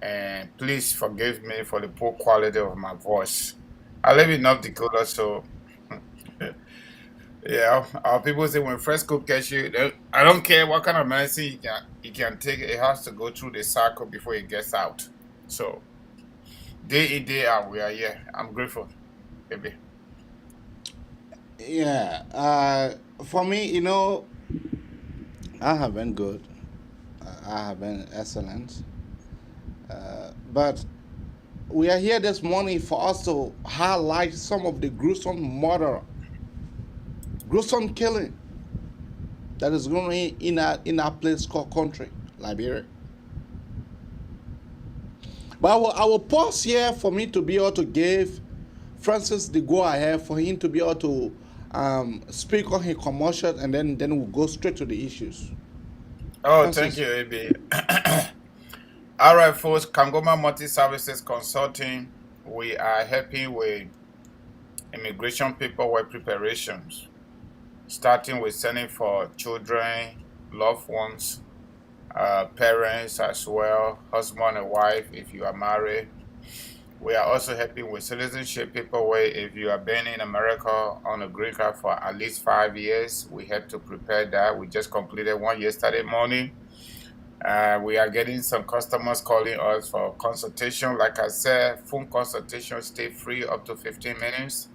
and please forgive me for the poor quality of my voice. I live in North Dakota, so yeah, our people say when fresco catch you, I don't care what kind of medicine you can take, it has to go through the cycle before it gets out. So day in, day out, we are here. I'm grateful, baby. Yeah, for me, I have been good. I have been excellent. But we are here this morning for us to highlight some of the gruesome murder, gruesome killing that is going on in our place called country, Liberia. But I will pause here for me to be able to give Francis the go ahead for him to be able to speak on his commercial, and then we'll go straight to the issues. Oh, Francis. thank you, AB. All right, folks, Kangoma Multi Services Consulting. We are helping with immigration paperwork preparations, starting with sending for children, loved ones, parents as well, husband and wife if you are married. We are also helping with citizenship paperwork if you have been in America on a green card for at least 5 years. We help to prepare that. We just completed one yesterday morning. We are getting some customers calling us for consultation. Like I said, phone consultations stay free up to 15 minutes.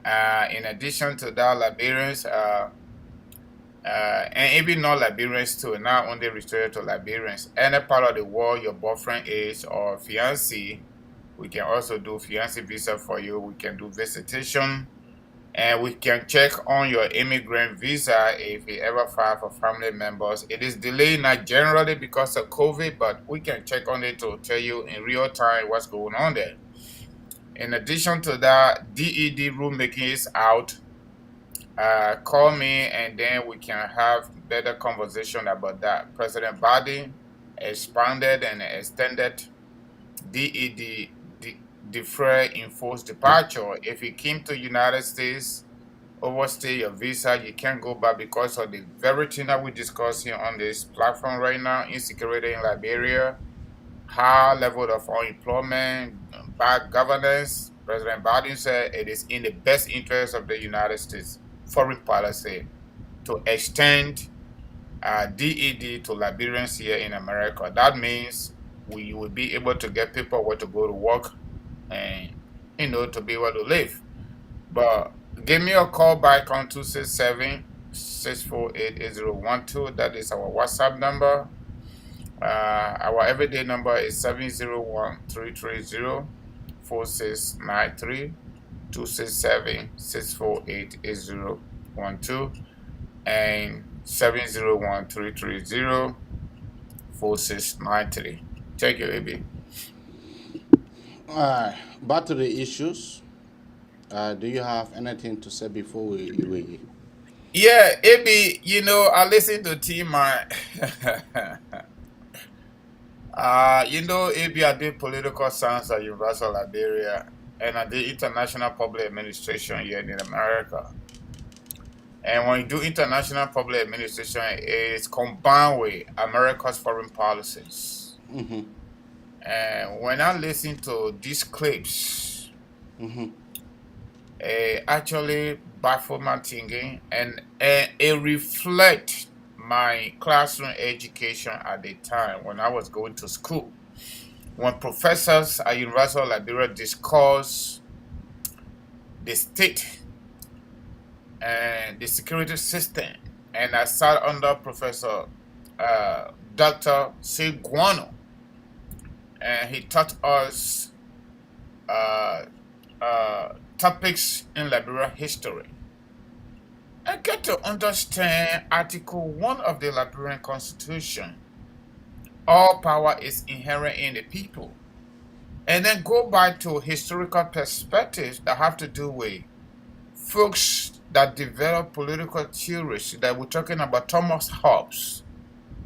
In addition to that, Liberians, and even non-Liberians too, not only restricted to Liberians, any part of the world your boyfriend is or fiancé, we can also do fiancé visa for you. We can do visitation, and we can check on your immigrant visa if you ever file for family members. It is delayed not generally because of COVID, but we can check on it to tell you in real time what's going on there. In addition to that, DED rulemaking is out. Call me and then we can have better conversation about that. President Biden expanded and extended DED, defer enforced departure. If you came to United States, overstay your visa, you can't go back because of the very thing that we're discussing on this platform right now: insecurity in Liberia, high level of unemployment, bad governance. President Biden said it is in the best interest of the United States foreign policy to extend DED to Liberians here in America. That means we will be able to get people where to go to work and, to be able to live. But give me a call back on 267-648-8012. That is our WhatsApp number. Our everyday number is 701-330-4693, 267-648-8012, and 701-330-4693. Thank you, AB. Back to the issues. Do you have anything to say before we Yeah, Abi, I listen to T-Man. Abi, I did political science at University of Liberia, and I did international public administration here in America. And when you do international public administration, it's combined with America's foreign policies. And when I listen to these clips, actually baffle my thinking, and it reflects my classroom education at the time when I was going to school. When professors at University of Liberia discuss the state and the security system, and I sat under Professor Dr. Seguano, and he taught us topics in Liberia history. I get to understand Article 1 of the Liberian Constitution. All power is inherent in the people. And then go back to historical perspectives that have to do with folks that develop political theories. That we're talking about Thomas Hobbes,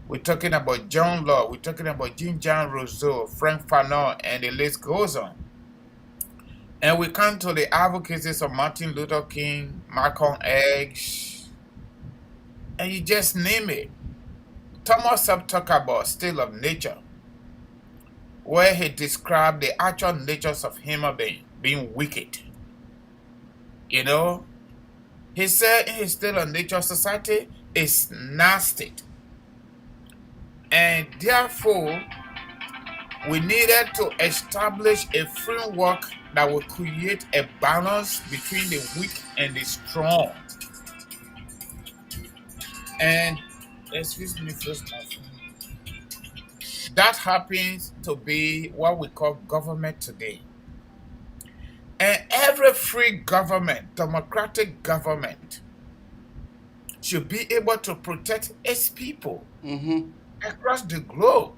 we're talking about John Locke, we're talking about Jean Rousseau, Frank Fanon, and the list goes on. And we come to the advocacies of Martin Luther King, Malcolm X, and you just name it. Thomas Hobbes talked about state of nature, where he described the actual natures of human being wicked. He said in his state of nature, society is nasty. And therefore, we needed to establish a framework that will create a balance between the weak and the strong. And, excuse me first, that happens to be what we call government today. And every free government, democratic government, should be able to protect its people across the globe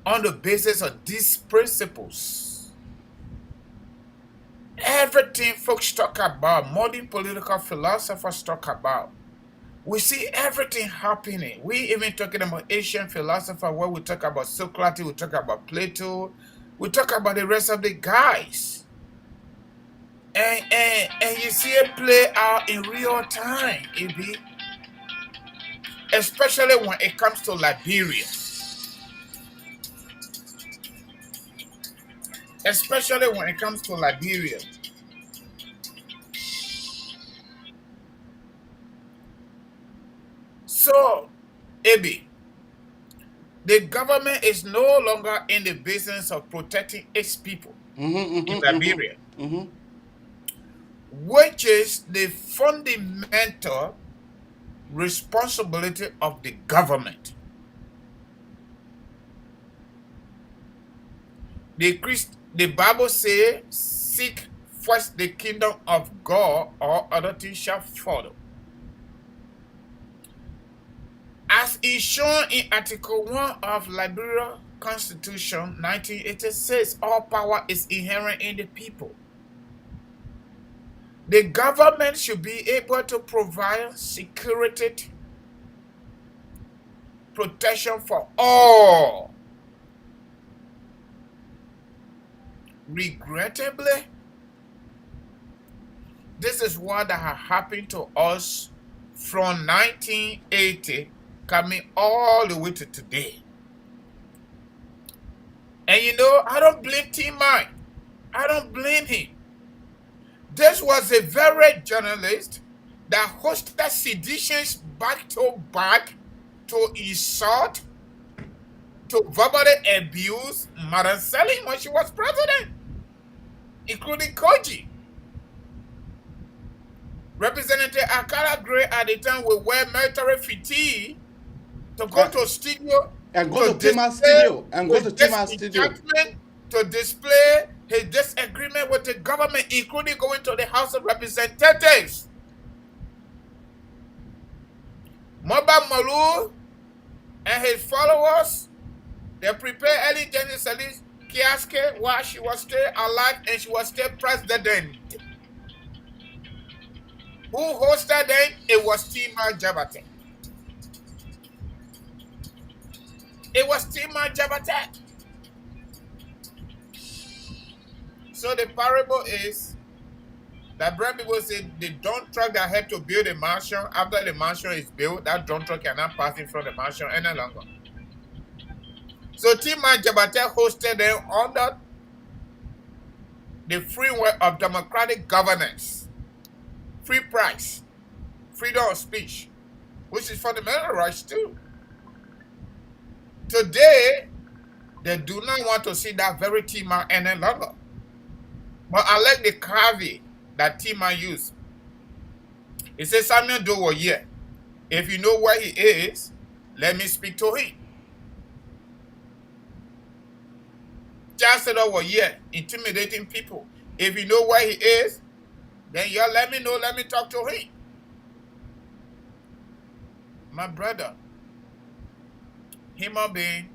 on the basis of these principles. Everything folks talk about, modern political philosophers talk about, we see everything happening. We even talking about ancient philosopher, where we talk about Socrates, we talk about Plato, we talk about the rest of the guys. And you see it play out in real time, EB. Especially when it comes to Liberia. Especially when it comes to Liberia. So, AB, the government is no longer in the business of protecting its people in Liberia, which is the fundamental responsibility of the government. The Bible says, seek first the kingdom of God, or other things shall follow. As is shown in Article 1 of Liberian Constitution 1986, all power is inherent in the people. The government should be able to provide security, protection for all. Regrettably, this is what has happened to us from 1980 coming all the way to today. And I don't blame T-Man. I don't blame him. This was a very journalist that hosted seditions back to back to insult, to verbally abuse Madam Salim when she was president, including Koji. Representative Akala Gray at the time will wear military fatigue to go to studio and go to Tima's studio to display his disagreement with the government, including going to the House of Representatives. Moba Malu and his followers, they prepared Ellen Jenny Sally's casket while she was still alive and she was still president. Who hosted them? It was Tima Jabate. It was Tima Jabate. So the parable is that brand people say the dump truck that had to build a mansion, after the mansion is built, that dump truck cannot pass in front of the mansion any longer. So Tima Jabate hosted them under the framework of democratic governance, free price, freedom of speech, which is fundamental rights too. Today, they do not want to see that very Tima any longer. But I like the caveat that Tima used. He says, Samuel Doe was here. If you know where he is, let me speak to him. Chancellor was here, intimidating people. If you know where he is, then you let me know, let me talk to him. My brother, human being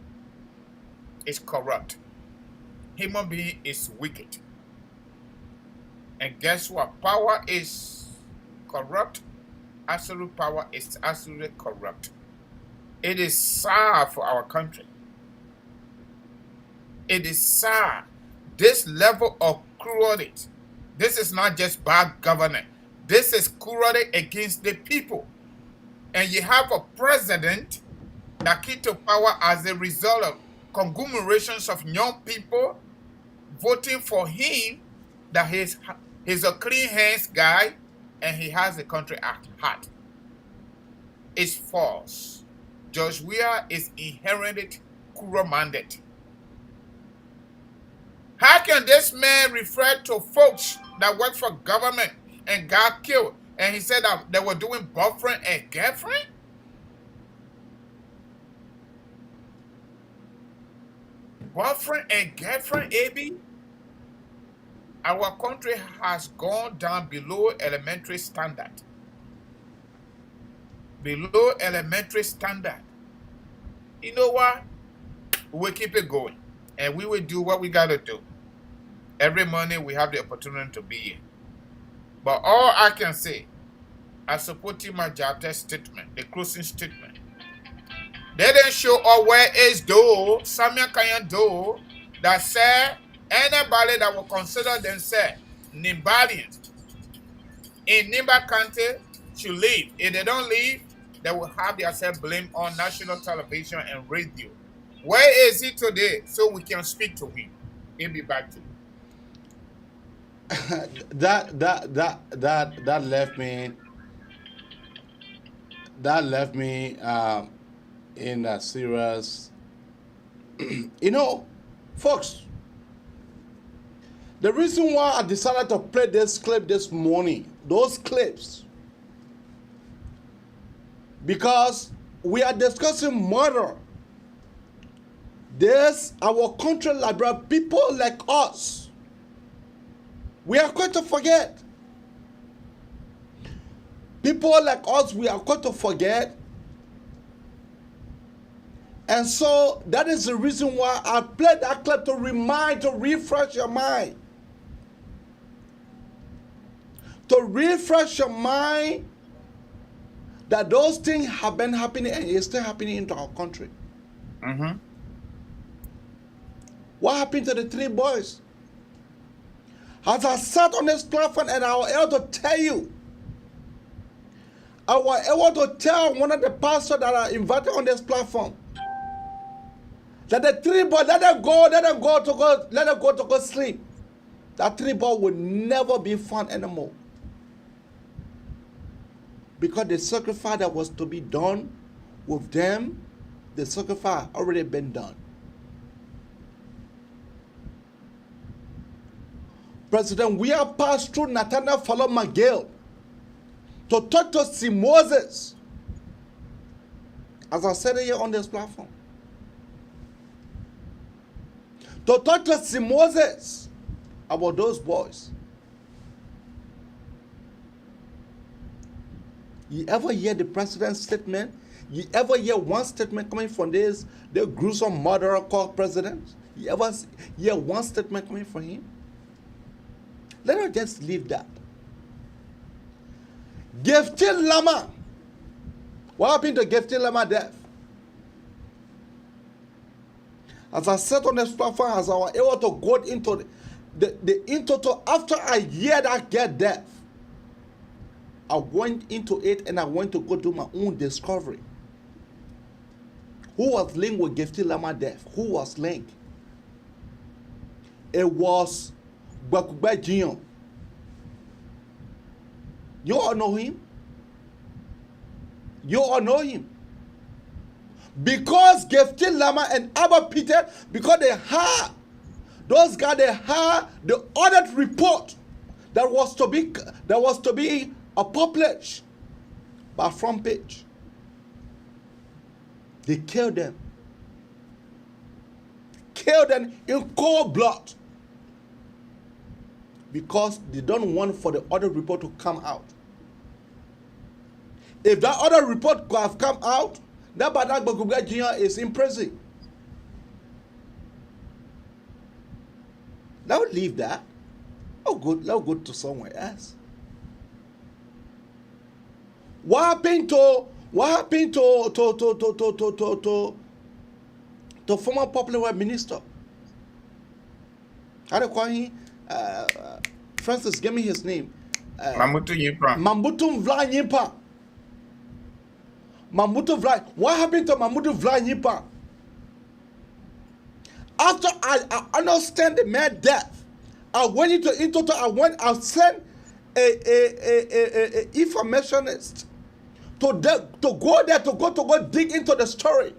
is corrupt. Human being is wicked. And guess what? Power is corrupt. Absolute power is absolutely corrupt. It is sad for our country. It is sad. This level of cruelty. This is not just bad governance. This is cruelty against the people. And you have a president that came to power as a result of conglomerations of young people voting for him, that he's a clean hands guy and he has the country at heart. It's false. George Weah is inherently cruel-minded. How can this man refer to folks that work for government and got killed, and he said that they were doing boyfriend and girlfriend? Boyfriend and girlfriend, AB? Our country has gone down below elementary standard. Below elementary standard. You know what? We'll keep it going. And we will do what we got to do. Every morning we have the opportunity to be here. But all I can say, I support Tima Jabate's statement, the closing statement. They didn't show up where is Doe, Samuel Kanyan Doe, that said anybody that will consider themselves Nimbalians in Nimba County should leave. If they don't leave, they will have themselves blamed on national television and radio. Where is he today so we can speak to him? He'll be back to you. That left me in a serious you know, folks, the reason why I decided to play this clip this morning, those clips, because we are discussing murder. This, our country, Liberia, people like us, we are going to forget. People like us, we are going to forget. And so that is the reason why I played that clip, to remind, to refresh your mind. To refresh your mind that those things have been happening and is still happening into our country. Mm-hmm. What happened to the 3 boys? As I sat on this platform and I was able to tell you, I was able to tell one of the pastors that I invited on this platform that the 3 boys, let them go to go sleep. That 3 boys will never be found anymore. Because the sacrifice that was to be done with them, the sacrifice already been done. President, we have passed through Nathaniel Fallon McGill to talk to C. Moses, as I said here on this platform. To talk to C. Moses about those boys. You ever hear the president's statement? You ever hear one statement coming from the gruesome murderer called president? You ever hear one statement coming from him? Let us just leave that. Gifty Lama. What happened to Gifty Lama death? As I said on this platform, as I was able to go into after a year that get death, I went into it and I went to go do my own discovery. Who was linked with Gifty Lama death? Who was linked? It was Bakugba Jion. You all know him? You all know him? Because Gifty Lama and Abba Peter, because they had, those guys, they had the audit report that was to be published by front page. They killed them. Killed them in cold blood. Because they don't want for the audit report to come out. If that audit report could have come out, that Badak Bakubga Jr. is in prison. Now leave that. Oh good, now go to somewhere else. What happened to former popular minister? How do you call him? Francis, give me his name. Mamutu Yipra. Mamutu Vla Yimpa. Mamutu Vla. What happened to Mamutu Vla Yimpa? After I understand the man death, I went into I sent a informationist to go there to go dig into the story.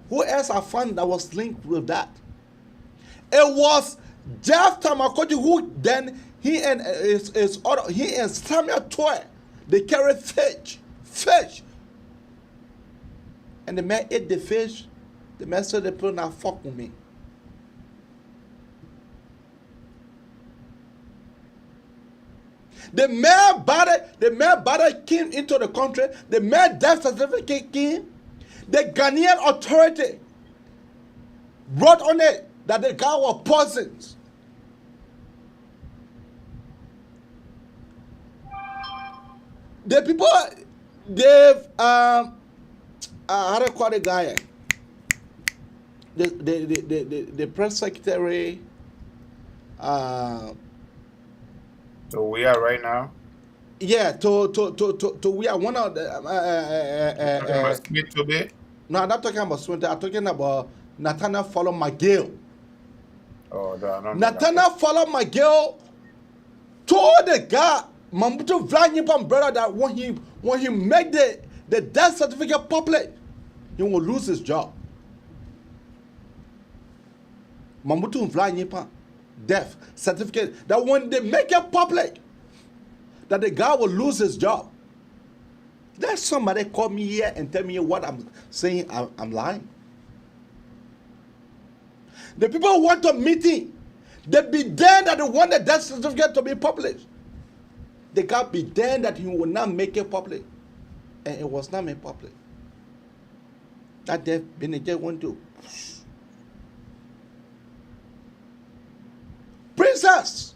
Who else I found that was linked with that? It was Jeff Tamakoti, who then he and Samuel Toy, they carried fish, and the man ate the fish. The man said, "The people now fuck with me." The man body came into the country. The man death certificate came. The Ghanaian authority wrote on it that the guy was poisoned. The people, they've how do you call the guy? The press secretary. So we are right now. Yeah, we are one of the. Talking about Smith today? No, I'm not talking about Smith. I'm talking about Nathaniel Follow McGill. Oh, no. Nathaniel Follow McGill told the guy Mamutu Vlanyipam brother that when he make the death certificate public, he will lose his job. Mamutu Vlanyipam death certificate, that when they make it public, that the guy will lose his job. Let somebody call me here and tell me what I'm saying. I'm lying. The people want a meeting. They be there that they want the death certificate to be published. The guy be there that he will not make it public, and it was not made public. That death Benedict went to. Princess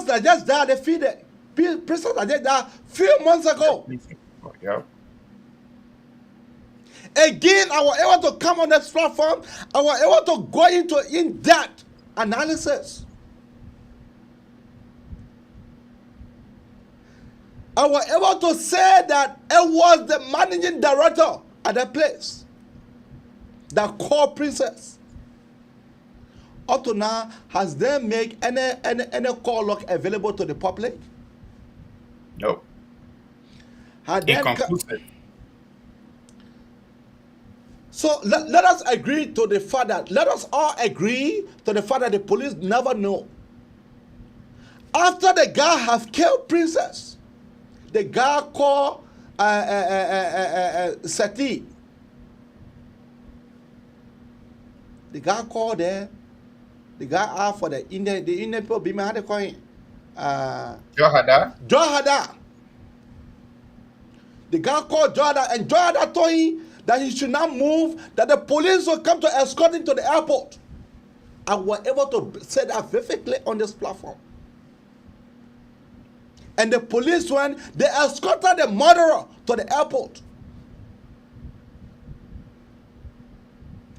that just died, they feed it. Princess that just died few months ago. Yeah. Again, I was able to come on this platform. I was able to go into in-depth analysis. I was able to say that it was the managing director at that place that called Princess. Up to now, has they made any call log available to the public? No. Inconclusive. So let us agree to the fact that, let us all agree to the fact that the police never know. After the guy have killed Princess, the guy called Sati. The guy called there. The guy asked for the Indian people, how they call him? Johada. The guy called Johada, and Johada told him that he should not move, that the police will come to escort him to the airport. I was able to say that vividly on this platform. And the police went, they escorted the murderer to the airport.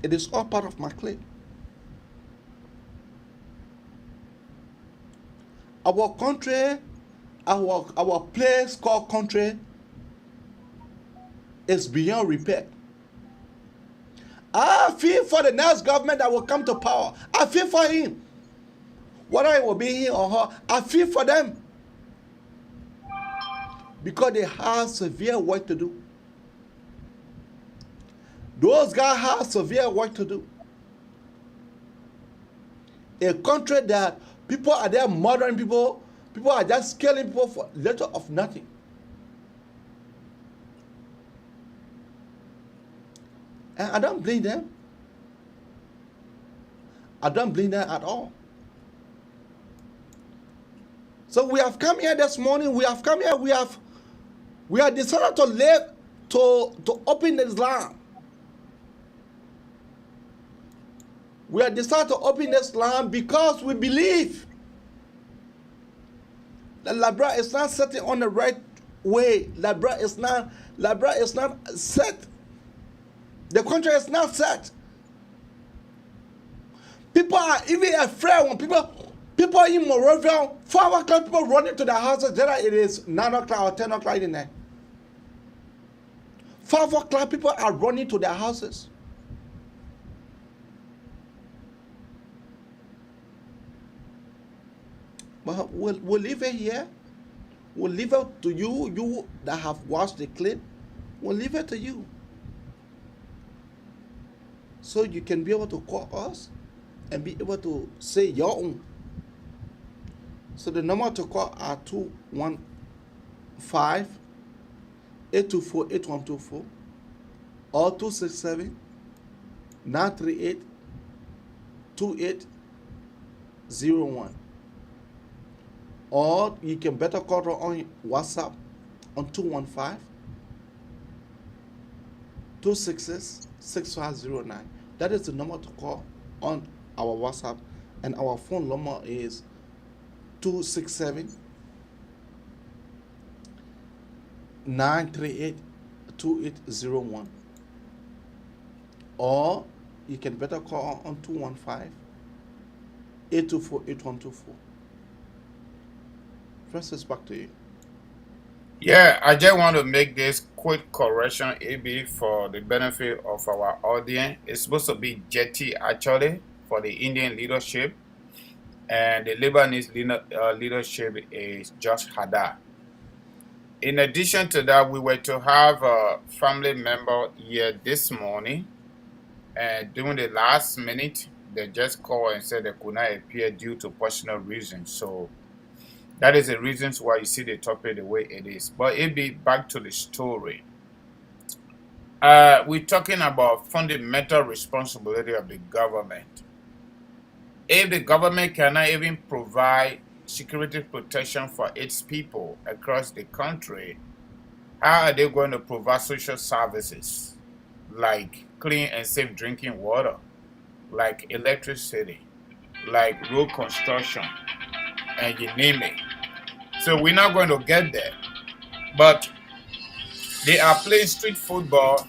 It is all part of my claim. Our country, our place called country is beyond repair. I feel for the next government that will come to power. I feel for him. Whether it will be him or her, I feel for them. Because they have severe work to do. Those guys have severe work to do. A country that people are there murdering people, people are just killing people for little of nothing. And I don't blame them. I don't blame them at all. So we have come here this morning, we have decided to live, to open this land. We have decided to open this land because we believe that Liberia is not sitting on the right way. Liberia is not set. The country is not set. People are even afraid when people in Moravia, 4 o'clock, people running to their houses, whether it is 9 o'clock or 10 o'clock in the night. 5 o'clock, people are running to their houses. But we'll leave it here. We'll leave it to you, you that have watched the clip. We'll leave it to you. So you can be able to call us and be able to say your own. So the number to call are 215-824-8124 or 267-938-2801. Or you can better call her on WhatsApp on 215-266-6509. That is the number to call on our WhatsApp, and our phone number is 267-938-2801. Or you can better call on 215-824-8124. Francis, back to you. Yeah, I just want to make this quick correction, AB, for the benefit of our audience. It's supposed to be Jetty, actually, for the Indian leadership. And the Lebanese leadership is Josh Hadar. In addition to that, we were to have a family member here this morning. And during the last minute, they just called and said they could not appear due to personal reasons. So that is the reasons why you see the topic the way it is. But it be back to the story. We're talking about fundamental responsibility of the government. If the government cannot even provide security protection for its people across the country, how are they going to provide social services like clean and safe drinking water, like electricity, like road construction, and you name it? So we're not going to get there. But they are playing street football.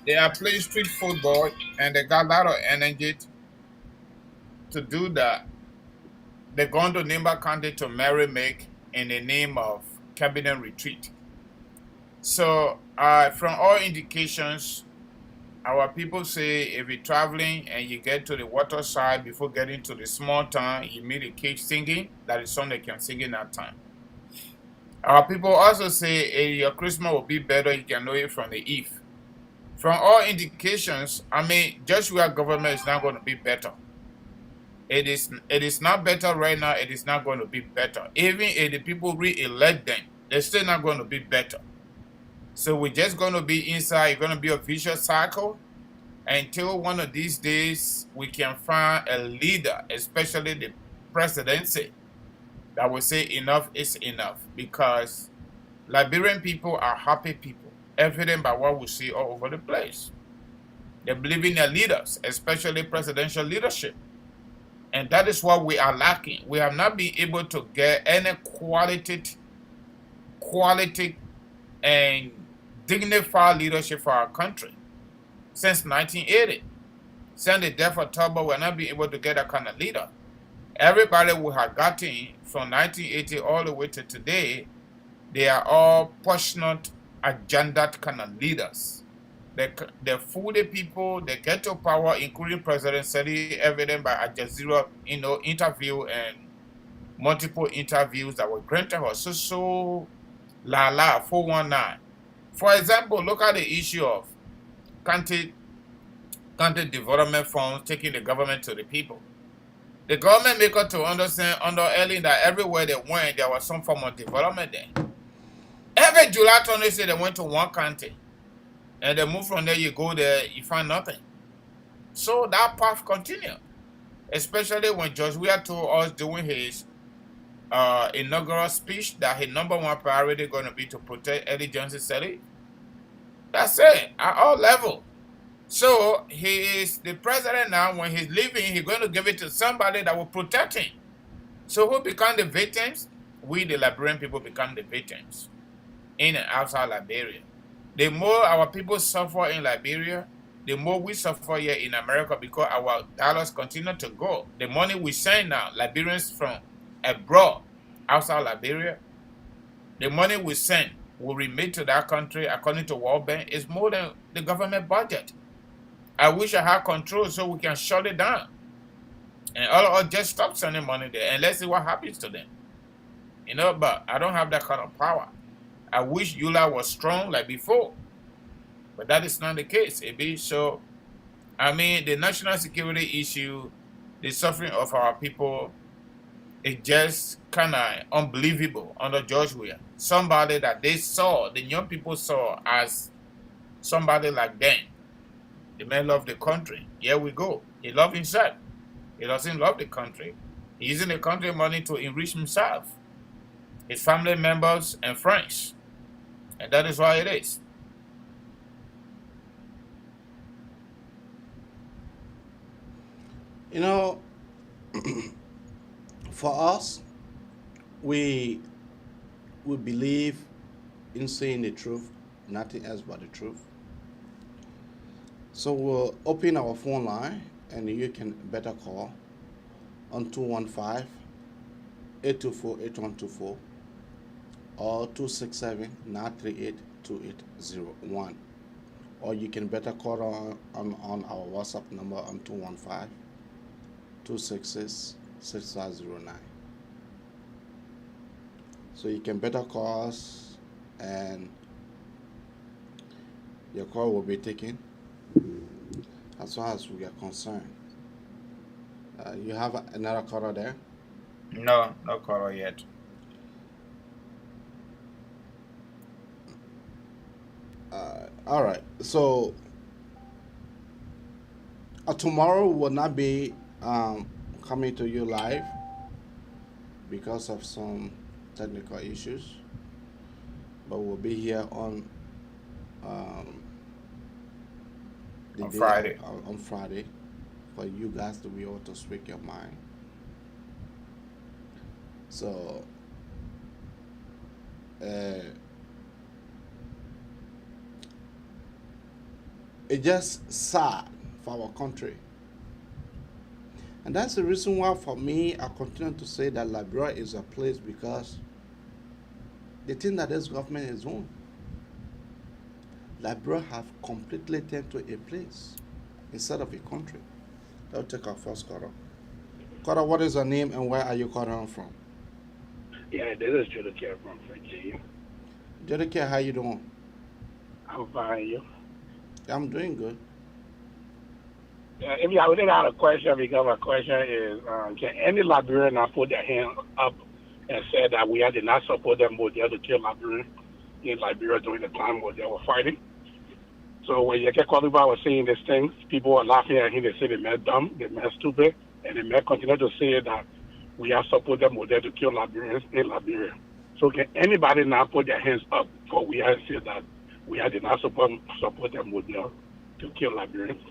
And they got a lot of energy to do that. They're going to Nimba County to Merrimack in the name of cabinet retreat. So from all indications, our people say if you're traveling and you get to the water side before getting to the small town, you meet a cage singing. That is something they can sing in that time. Our people also say if your Christmas will be better, you can know it from the Eve. From all indications, Joshua government is not going to be better. It is not better right now. It is not going to be better. Even if the people re-elect them, they're still not going to be better. So we're just going to be inside. It's going to be a vicious cycle until one of these days we can find a leader, especially the presidency, that will say enough is enough. Because Liberian people are happy people, evident by what we see all over the place. They believe in their leaders, especially presidential leadership. And that is what we are lacking. We have not been able to get any quality and dignified leadership for our country since 1980. Since the death of Turbo, we're not being able to get that kind of leader. Everybody we have gotten from 1980 all the way to today, they are all passionate, agenda kind of leaders. They fool the people, they get to power, including President Sadi, evident by Al Jazeera, interview and multiple interviews that were granted her. So, 419. For example, look at the issue of county development funds taking the government to the people. The government make us to understand under Ellen that everywhere they went, there was some form of development there. Every July 26, they went to one county. And they move from there, you go there, you find nothing. So that path continued. Especially when George Weah told us during his inaugural speech that his number one priority going to be to protect Eddie Johnson Selig. That's it, at all levels. So he is the president now. When he's leaving, he's going to give it to somebody that will protect him. So who become the victims? We, the Liberian people, become the victims in and outside Liberia. The more our people suffer in Liberia, the more we suffer here in America because our dollars continue to go. The money we send now, Liberians from abroad, outside Liberia, the money we send will remit to that country according to World Bank is more than the government budget. I wish I had control so we can shut it down. And all of us just stop sending money there and let's see what happens to them. But I don't have that kind of power. I wish Eula was strong like before. But that is not the case, AB. So, the national security issue, the suffering of our people, is just kind of unbelievable under George Weah. Somebody that they saw, the young people saw as somebody like them. The man loved the country. Here we go. He loved himself. He doesn't love the country. He's using the country money to enrich himself, his family members, and friends. And that is why it is. For us, we believe in saying the truth, nothing else but the truth. So we'll open our phone line and you can better call on 215-824-8124 or 267-938-2801. Or you can better call on our WhatsApp number on 215-266-6509. So you can better call us and your call will be taken as far as we are concerned. You have another caller there? No caller yet. All right. So tomorrow will not be coming to you live because of some technical issues, but we'll be here on Friday. On Friday, for you guys to be able to speak your mind. So it's just sad for our country. And that's the reason why, for me, I continue to say that Liberia is a place because the thing that this government is doing, Liberia have completely turned to a place instead of a country. I'll take our first caller. Caller, what is your name and where are you calling from? Yeah, this is Judicare from Virginia. Judicare, how you doing? I'm fine, you? I'm doing good. If I would have a question, because my question is, can any Liberian not put their hand up and say that we did not support them, but they had to kill Liberians in Liberia during the time where they were fighting? So when Yeke Kwaluba was saying these things, people were laughing at him. They said they met dumb, they met stupid, and they met continue to say that we have support them, but they had to kill Liberians in Liberia. So can anybody now put their hands up for we have said that we did not support them, but they to kill Liberians?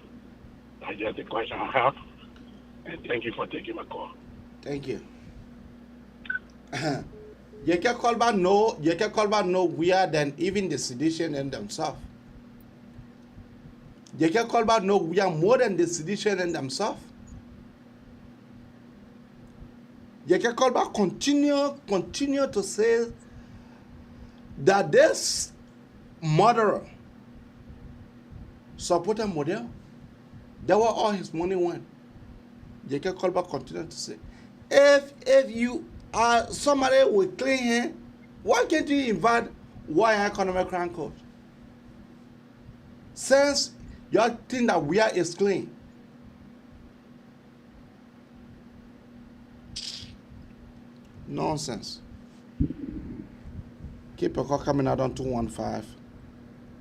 That's just the question I have. And thank you for taking my call. Thank you. You can call back no weirder than even the sedition and themselves. You can call back no we are more than the sedition and themselves. You can call back continue to say that this murderer supported model, that were all his money went. You can call back continue to say, if you are somebody with clean hand, why can't you invite why economic crime code? Since you think that we are is clean. Nonsense. Keep your call coming out on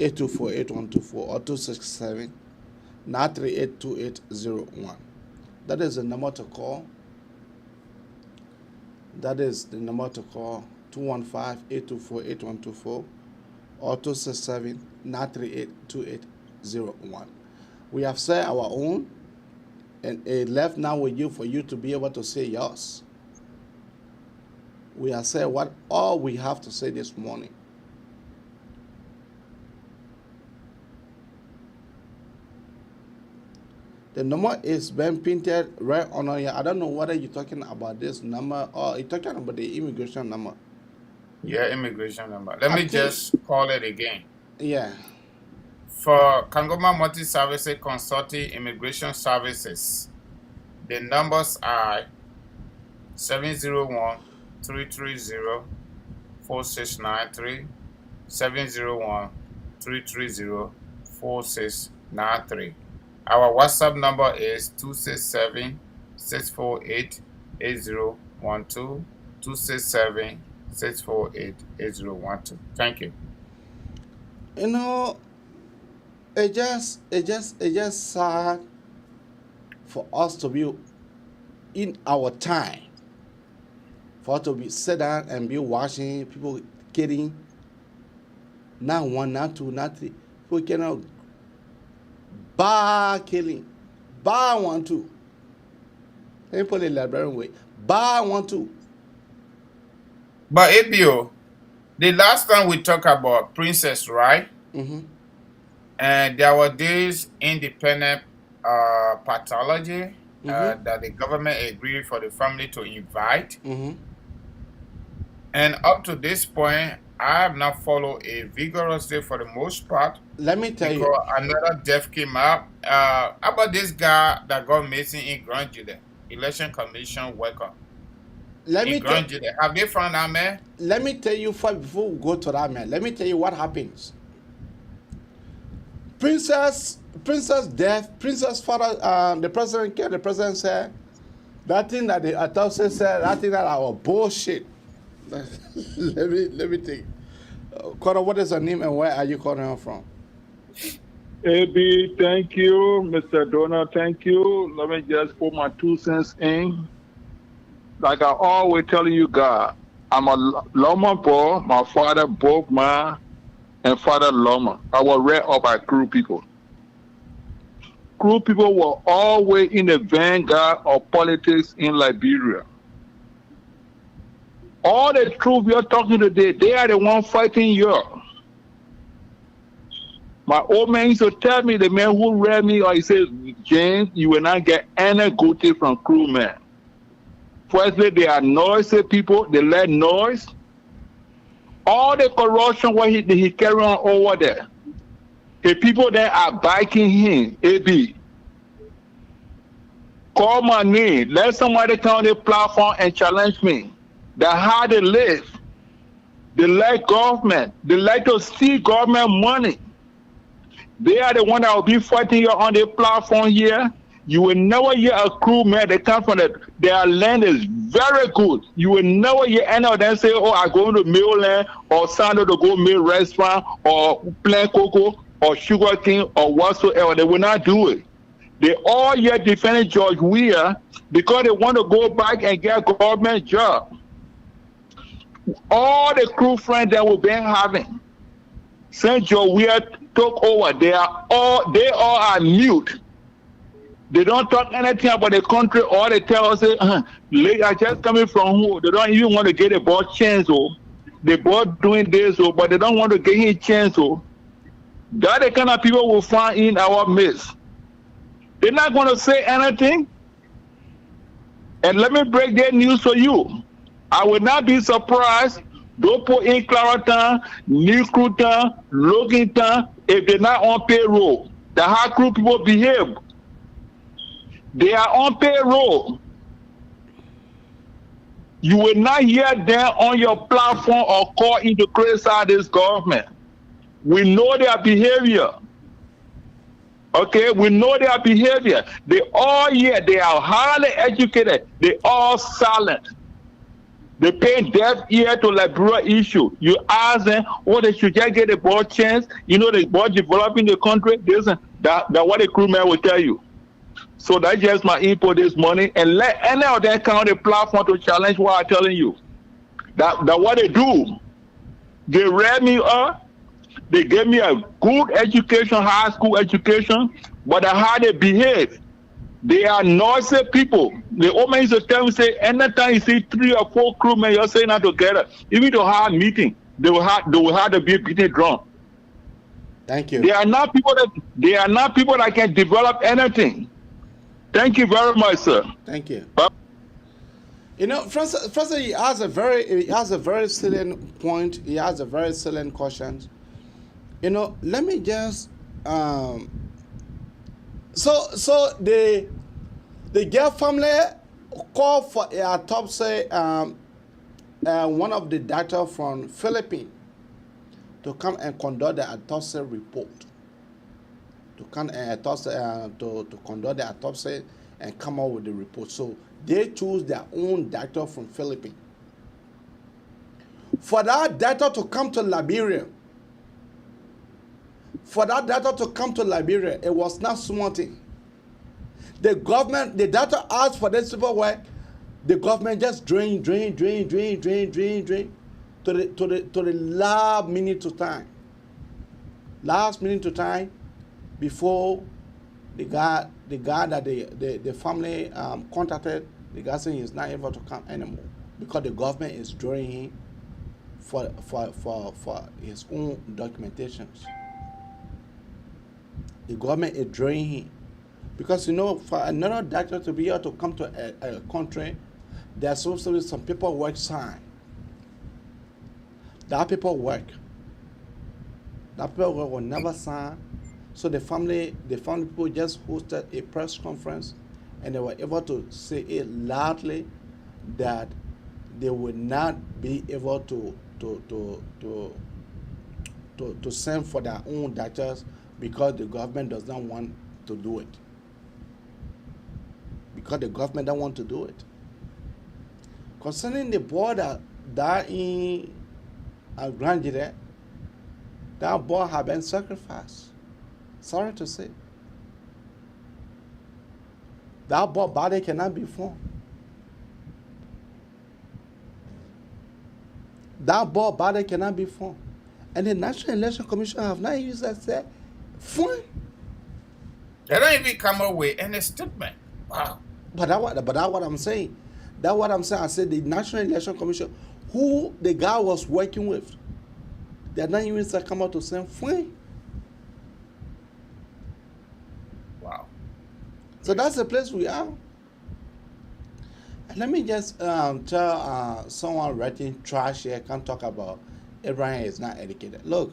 215-824-8124 or 267-938-2801. That is the number to call. 215-824-8124 or 267-938-2801. We have said our own, and it left now with you for you to be able to say yours. We have said what all we have to say this morning. The number is being printed right on here. I don't know whether you're talking about this number or you're talking about the immigration number. Yeah, immigration number. Let me just call it again. Yeah. For Kangoma Multi-Services Consulting Immigration Services, the numbers are 701-330-4693, 701-330-4693. Our WhatsApp number is 267-648-8012, 267-648-8012. Thank you. You know, it just sad for us to be in our time, for us to be sit down and be watching people killing, not one, not two, not three. People cannot bar killing, bar 1, 2. Let me put it Liberian way. Bar 1, 2. But ABO, the last time we talked about Princess, right? Mm-hmm. And there were these independent pathology that the government agreed for the family to invite. Mm-hmm. And up to this point, I have not followed it vigorously for the most part. Let me tell you. Because another death came up. How about this guy that got missing in Grand Jude? Election Commission worker. Have they found that man? Let me tell you first before we go to that man. Let me tell you what happens. Princess death, Princess father, the president came, the president said, that thing that the autopsy said, that thing that our bullshit. let me think. Connor, what is her name and where are you calling her from? AB, thank you. Mr. Donald, thank you. Let me just put my 2 cents in. Like I always tell you guys, I'm a Loma boy. My father, both ma and father Loma. I was reared up by Crew people. Crew people were always in the vanguard of politics in Liberia. All the truth you're talking today, they are the ones fighting you. My old man used to tell me, the man who read me, or he said, James, you will not get any good thing from crewmen. Firstly, they are noisy people, they like noise. All the corruption what he carry on over there, the people that are backing him, AB. Call my name, let somebody come on the platform and challenge me. That's how they live. They like government. They like to steal government money. They are the one that will be fighting you on the platform here. You will never hear a crewman that come from their land is very good. You will never hear any of them say, oh, I go to Millland or Sando to go mill restaurant or plant cocoa or sugar king or whatsoever. They will not do it. They all here defending George Weah because they want to go back and get a government job. All the crew friends that we've been having since George Weah took over, they all are mute. They don't talk anything about the country. All they tell us, late are just coming from who? They don't even want to get a ball chance. Oh, they both doing this, oh, but they don't want to get him a chance. Oh, that the kind of people will find in our midst. They're not going to say anything. And let me break that news for you. I will not be surprised. Don't put in Clarendon, New Cruton, Loganton, if they're not on payroll. The high crew people behave. They are on payroll. You will not hear them on your platform or call in to criticize this government. We know their behavior. Okay, we know their behavior. They all here, they are highly educated. They all silent. They pay deaf ear to Liberia issue. You ask them, oh, they should just get a board chance. You know, the board developing the country. That what a crewman will tell you. So that's just my input this morning. And let any of them come on the platform to challenge what I'm telling you. That what they do, they read me up. They gave me a good education, high school education, but how they behave. They are noisy people. The old man used to tell me, say, anytime you see 3 or 4 crewmen, you're saying that together, even to have a meeting, they will have to be beating drum. Thank you. They are not people that can develop anything. Thank you very much, sir. Thank you. You know, Francis, he has a very salient point. He has a very salient question. You know, let me just so the girl family called for a autopsy. One of the doctor from Philippines to come and conduct the autopsy report. To come and to conduct the autopsy and come out with the report. So they choose their own doctor from Philippines. For that doctor to come to Liberia, it was not small thing. The doctor asked for this paperwork. The government just drain to the last minute of time. Last minute of time before the guy that the family contacted, the guy saying he's not able to come anymore because the government is drawing him for his own documentations. The government is drawing him because, you know, for another doctor to be able to come to a country, there's supposed to be some paperwork signed. That paperwork was never signed. So the family people just hosted a press conference, and they were able to say it loudly that they would not be able to send for their own doctors because the government does not want to do it. Because the government don't want to do it. Concerning the boy that died in Granjide, that boy had been sacrificed. Sorry to say. That boy body cannot be found. That boy body cannot be found. And the National Election Commission have not used that say, fine. They don't even come up with any statement. Wow. But that's what I'm saying. That's what I'm saying. I said the National Election Commission, who the guy was working with, they're not even come out to say, fine. Wow. So that's the place we are. And let me just tell someone writing trash here, can't talk about Abraham is not educated. Look,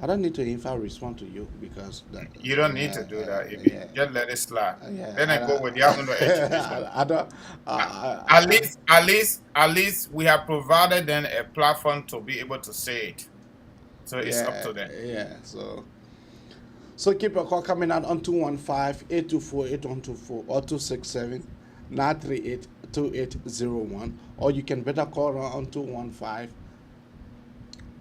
I don't need to even respond to you because you don't need to do that. If you just let it slide. Then I go with the other education. I don't. At least we have provided them a platform to be able to say it. So it's up to them. Yeah. So keep your call coming out on 215-824-8124 or 267-938-2801, or you can better call on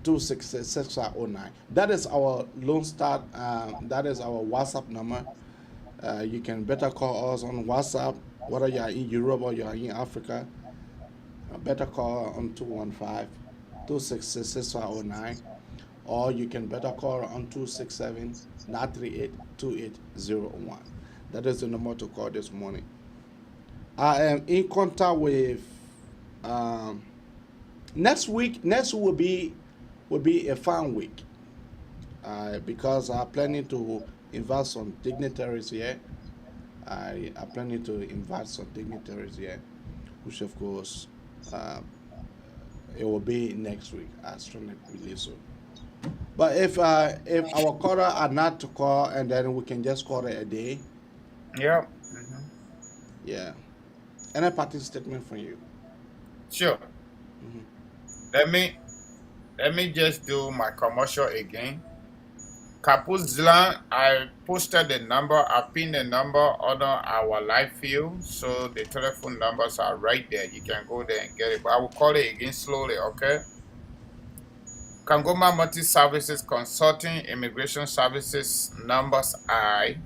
215-266-609. That is our Lone Star. That is our WhatsApp number. You can better call us on WhatsApp, whether you are in Europe or you are in Africa. Better call on 215-266-609. or you can better call on 267-938-2801. That is the number to call this morning. I am in contact with next week. Next will be a fun week because I'm planning to invite some dignitaries here. I am planning to invite some dignitaries here, which of course it will be next week. I strongly believe so. But if our caller are not to call, and then we can just call it a day. Yeah. Yeah. Any parting statement from you? Sure. Let me just do my commercial again. Kapuzlan, I posted the number, I pinned the number under our live field, so the telephone numbers are right there. You can go there and get it. But I will call it again slowly, okay? Kangoma Multi Services Consulting Immigration Services numbers I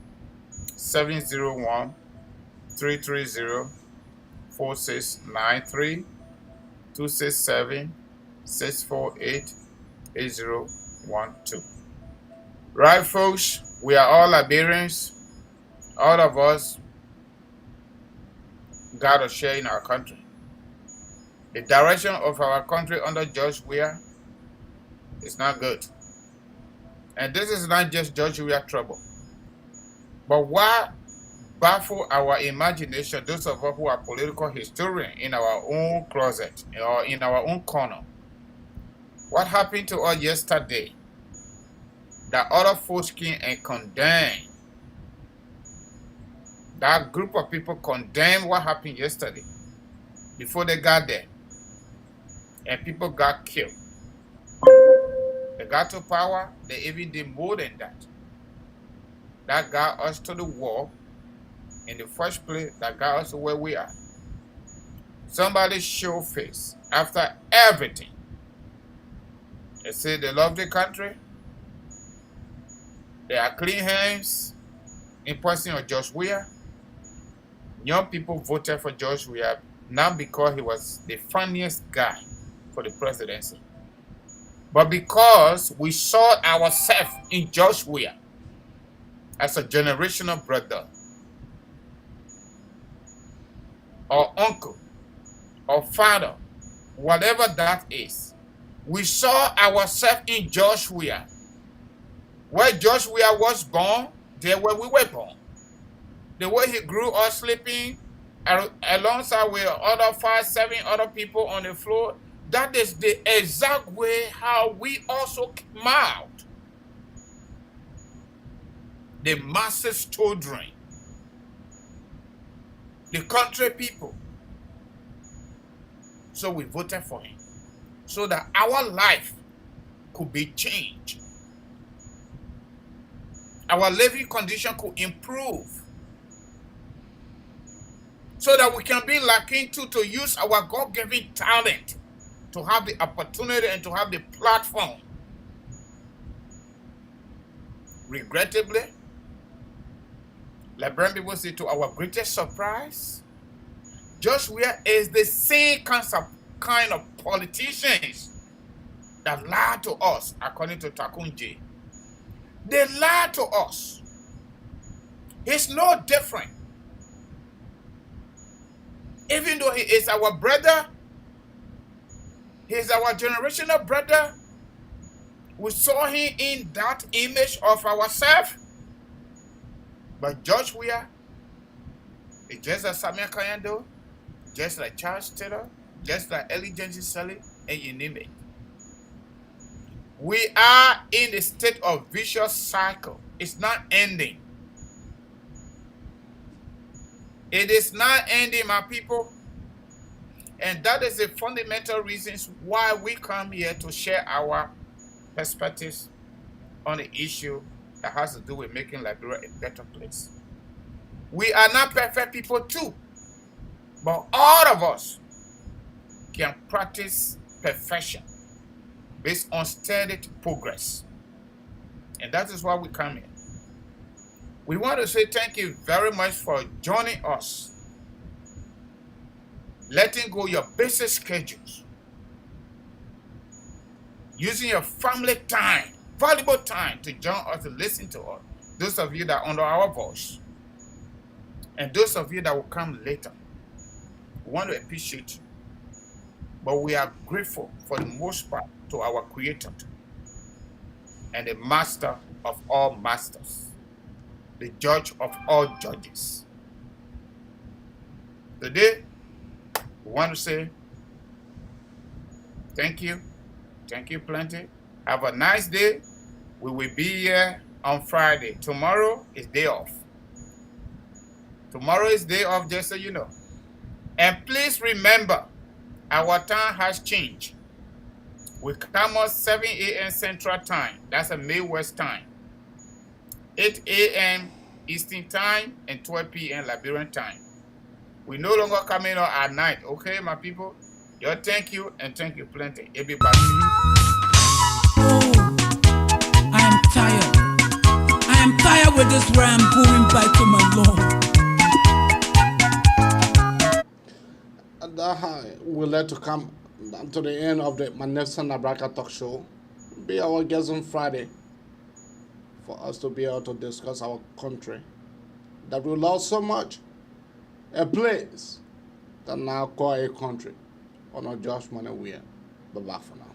701-330-4693 267-648-8012. Right, folks, we are all Liberians. All of us got a share in our country. The direction of our country under George Weah is not good. And this is not just George Weah trouble. But what baffle our imagination, those of us who are political historians in our own closet or in our own corner, what happened to us yesterday that other folks came and condemned? That group of people condemned what happened yesterday before they got there. And people got killed. They got to power, they even did more than that. That got us to the war in the first place, that got us to where we are. Somebody show face after everything. They say they love the country. They are clean hands in person of George Weah. Young people voted for George Weah not because he was the funniest guy for the presidency, but because we saw ourselves in George Weah as a generational brother or uncle or father, whatever that is. We saw ourselves in George Weah. Where George Weah was born, there where we were born. The way he grew up sleeping alongside with other 5-7 other people on the floor, that is the exact way how we also came out. The masses children, the country people. So we voted for him so that our life could be changed. Our living condition could improve. So that we can be looking to use our God-given talent to have the opportunity and to have the platform. Regrettably, Liberian people say, to our greatest surprise, George Weah is the same kind of politicians that lied to us, according to Takunji. They lied to us. He's no different. Even though he is our brother, he is our generational brother, we saw him in that image of ourselves. But George Weah is just like Samuel Kayando, just like Charles Taylor, just like Eli Jensen Sally, and you name it. We are in a state of vicious cycle. It's not ending. It is not ending, my people. And that is the fundamental reasons why we come here to share our perspectives on the issue that has to do with making Liberia a better place. We are not perfect people too, but all of us can practice perfection based on steady progress. And that is why we come here. We want to say thank you very much for joining us, letting go your busy schedules, using your family time valuable time to join us, to listen to us. Those of you that are under our voice, and those of you that will come later, we want to appreciate you. But we are grateful for the most part to our Creator and the Master of all masters, the Judge of all judges. Today, we want to say thank you. Thank you plenty. Have a nice day. We will be here on Friday. Tomorrow is day off. Tomorrow is day off, just so you know. And please remember, our time has changed. We come on 7 a.m. Central Time. That's a May West time. 8 a.m. Eastern Time and 12 p.m. Liberian Time. We no longer come in at night. Okay, my people? Yo, thank you and thank you plenty. Everybody. I am tired. I am tired with this where I'm going back to my Lord. We'd like to come to the end of the Magnificent Abraka Talk Show. Be our guest on Friday for us to be able to discuss our country that we love so much. A place that now call a country on our Josh Money. Bye-bye for now.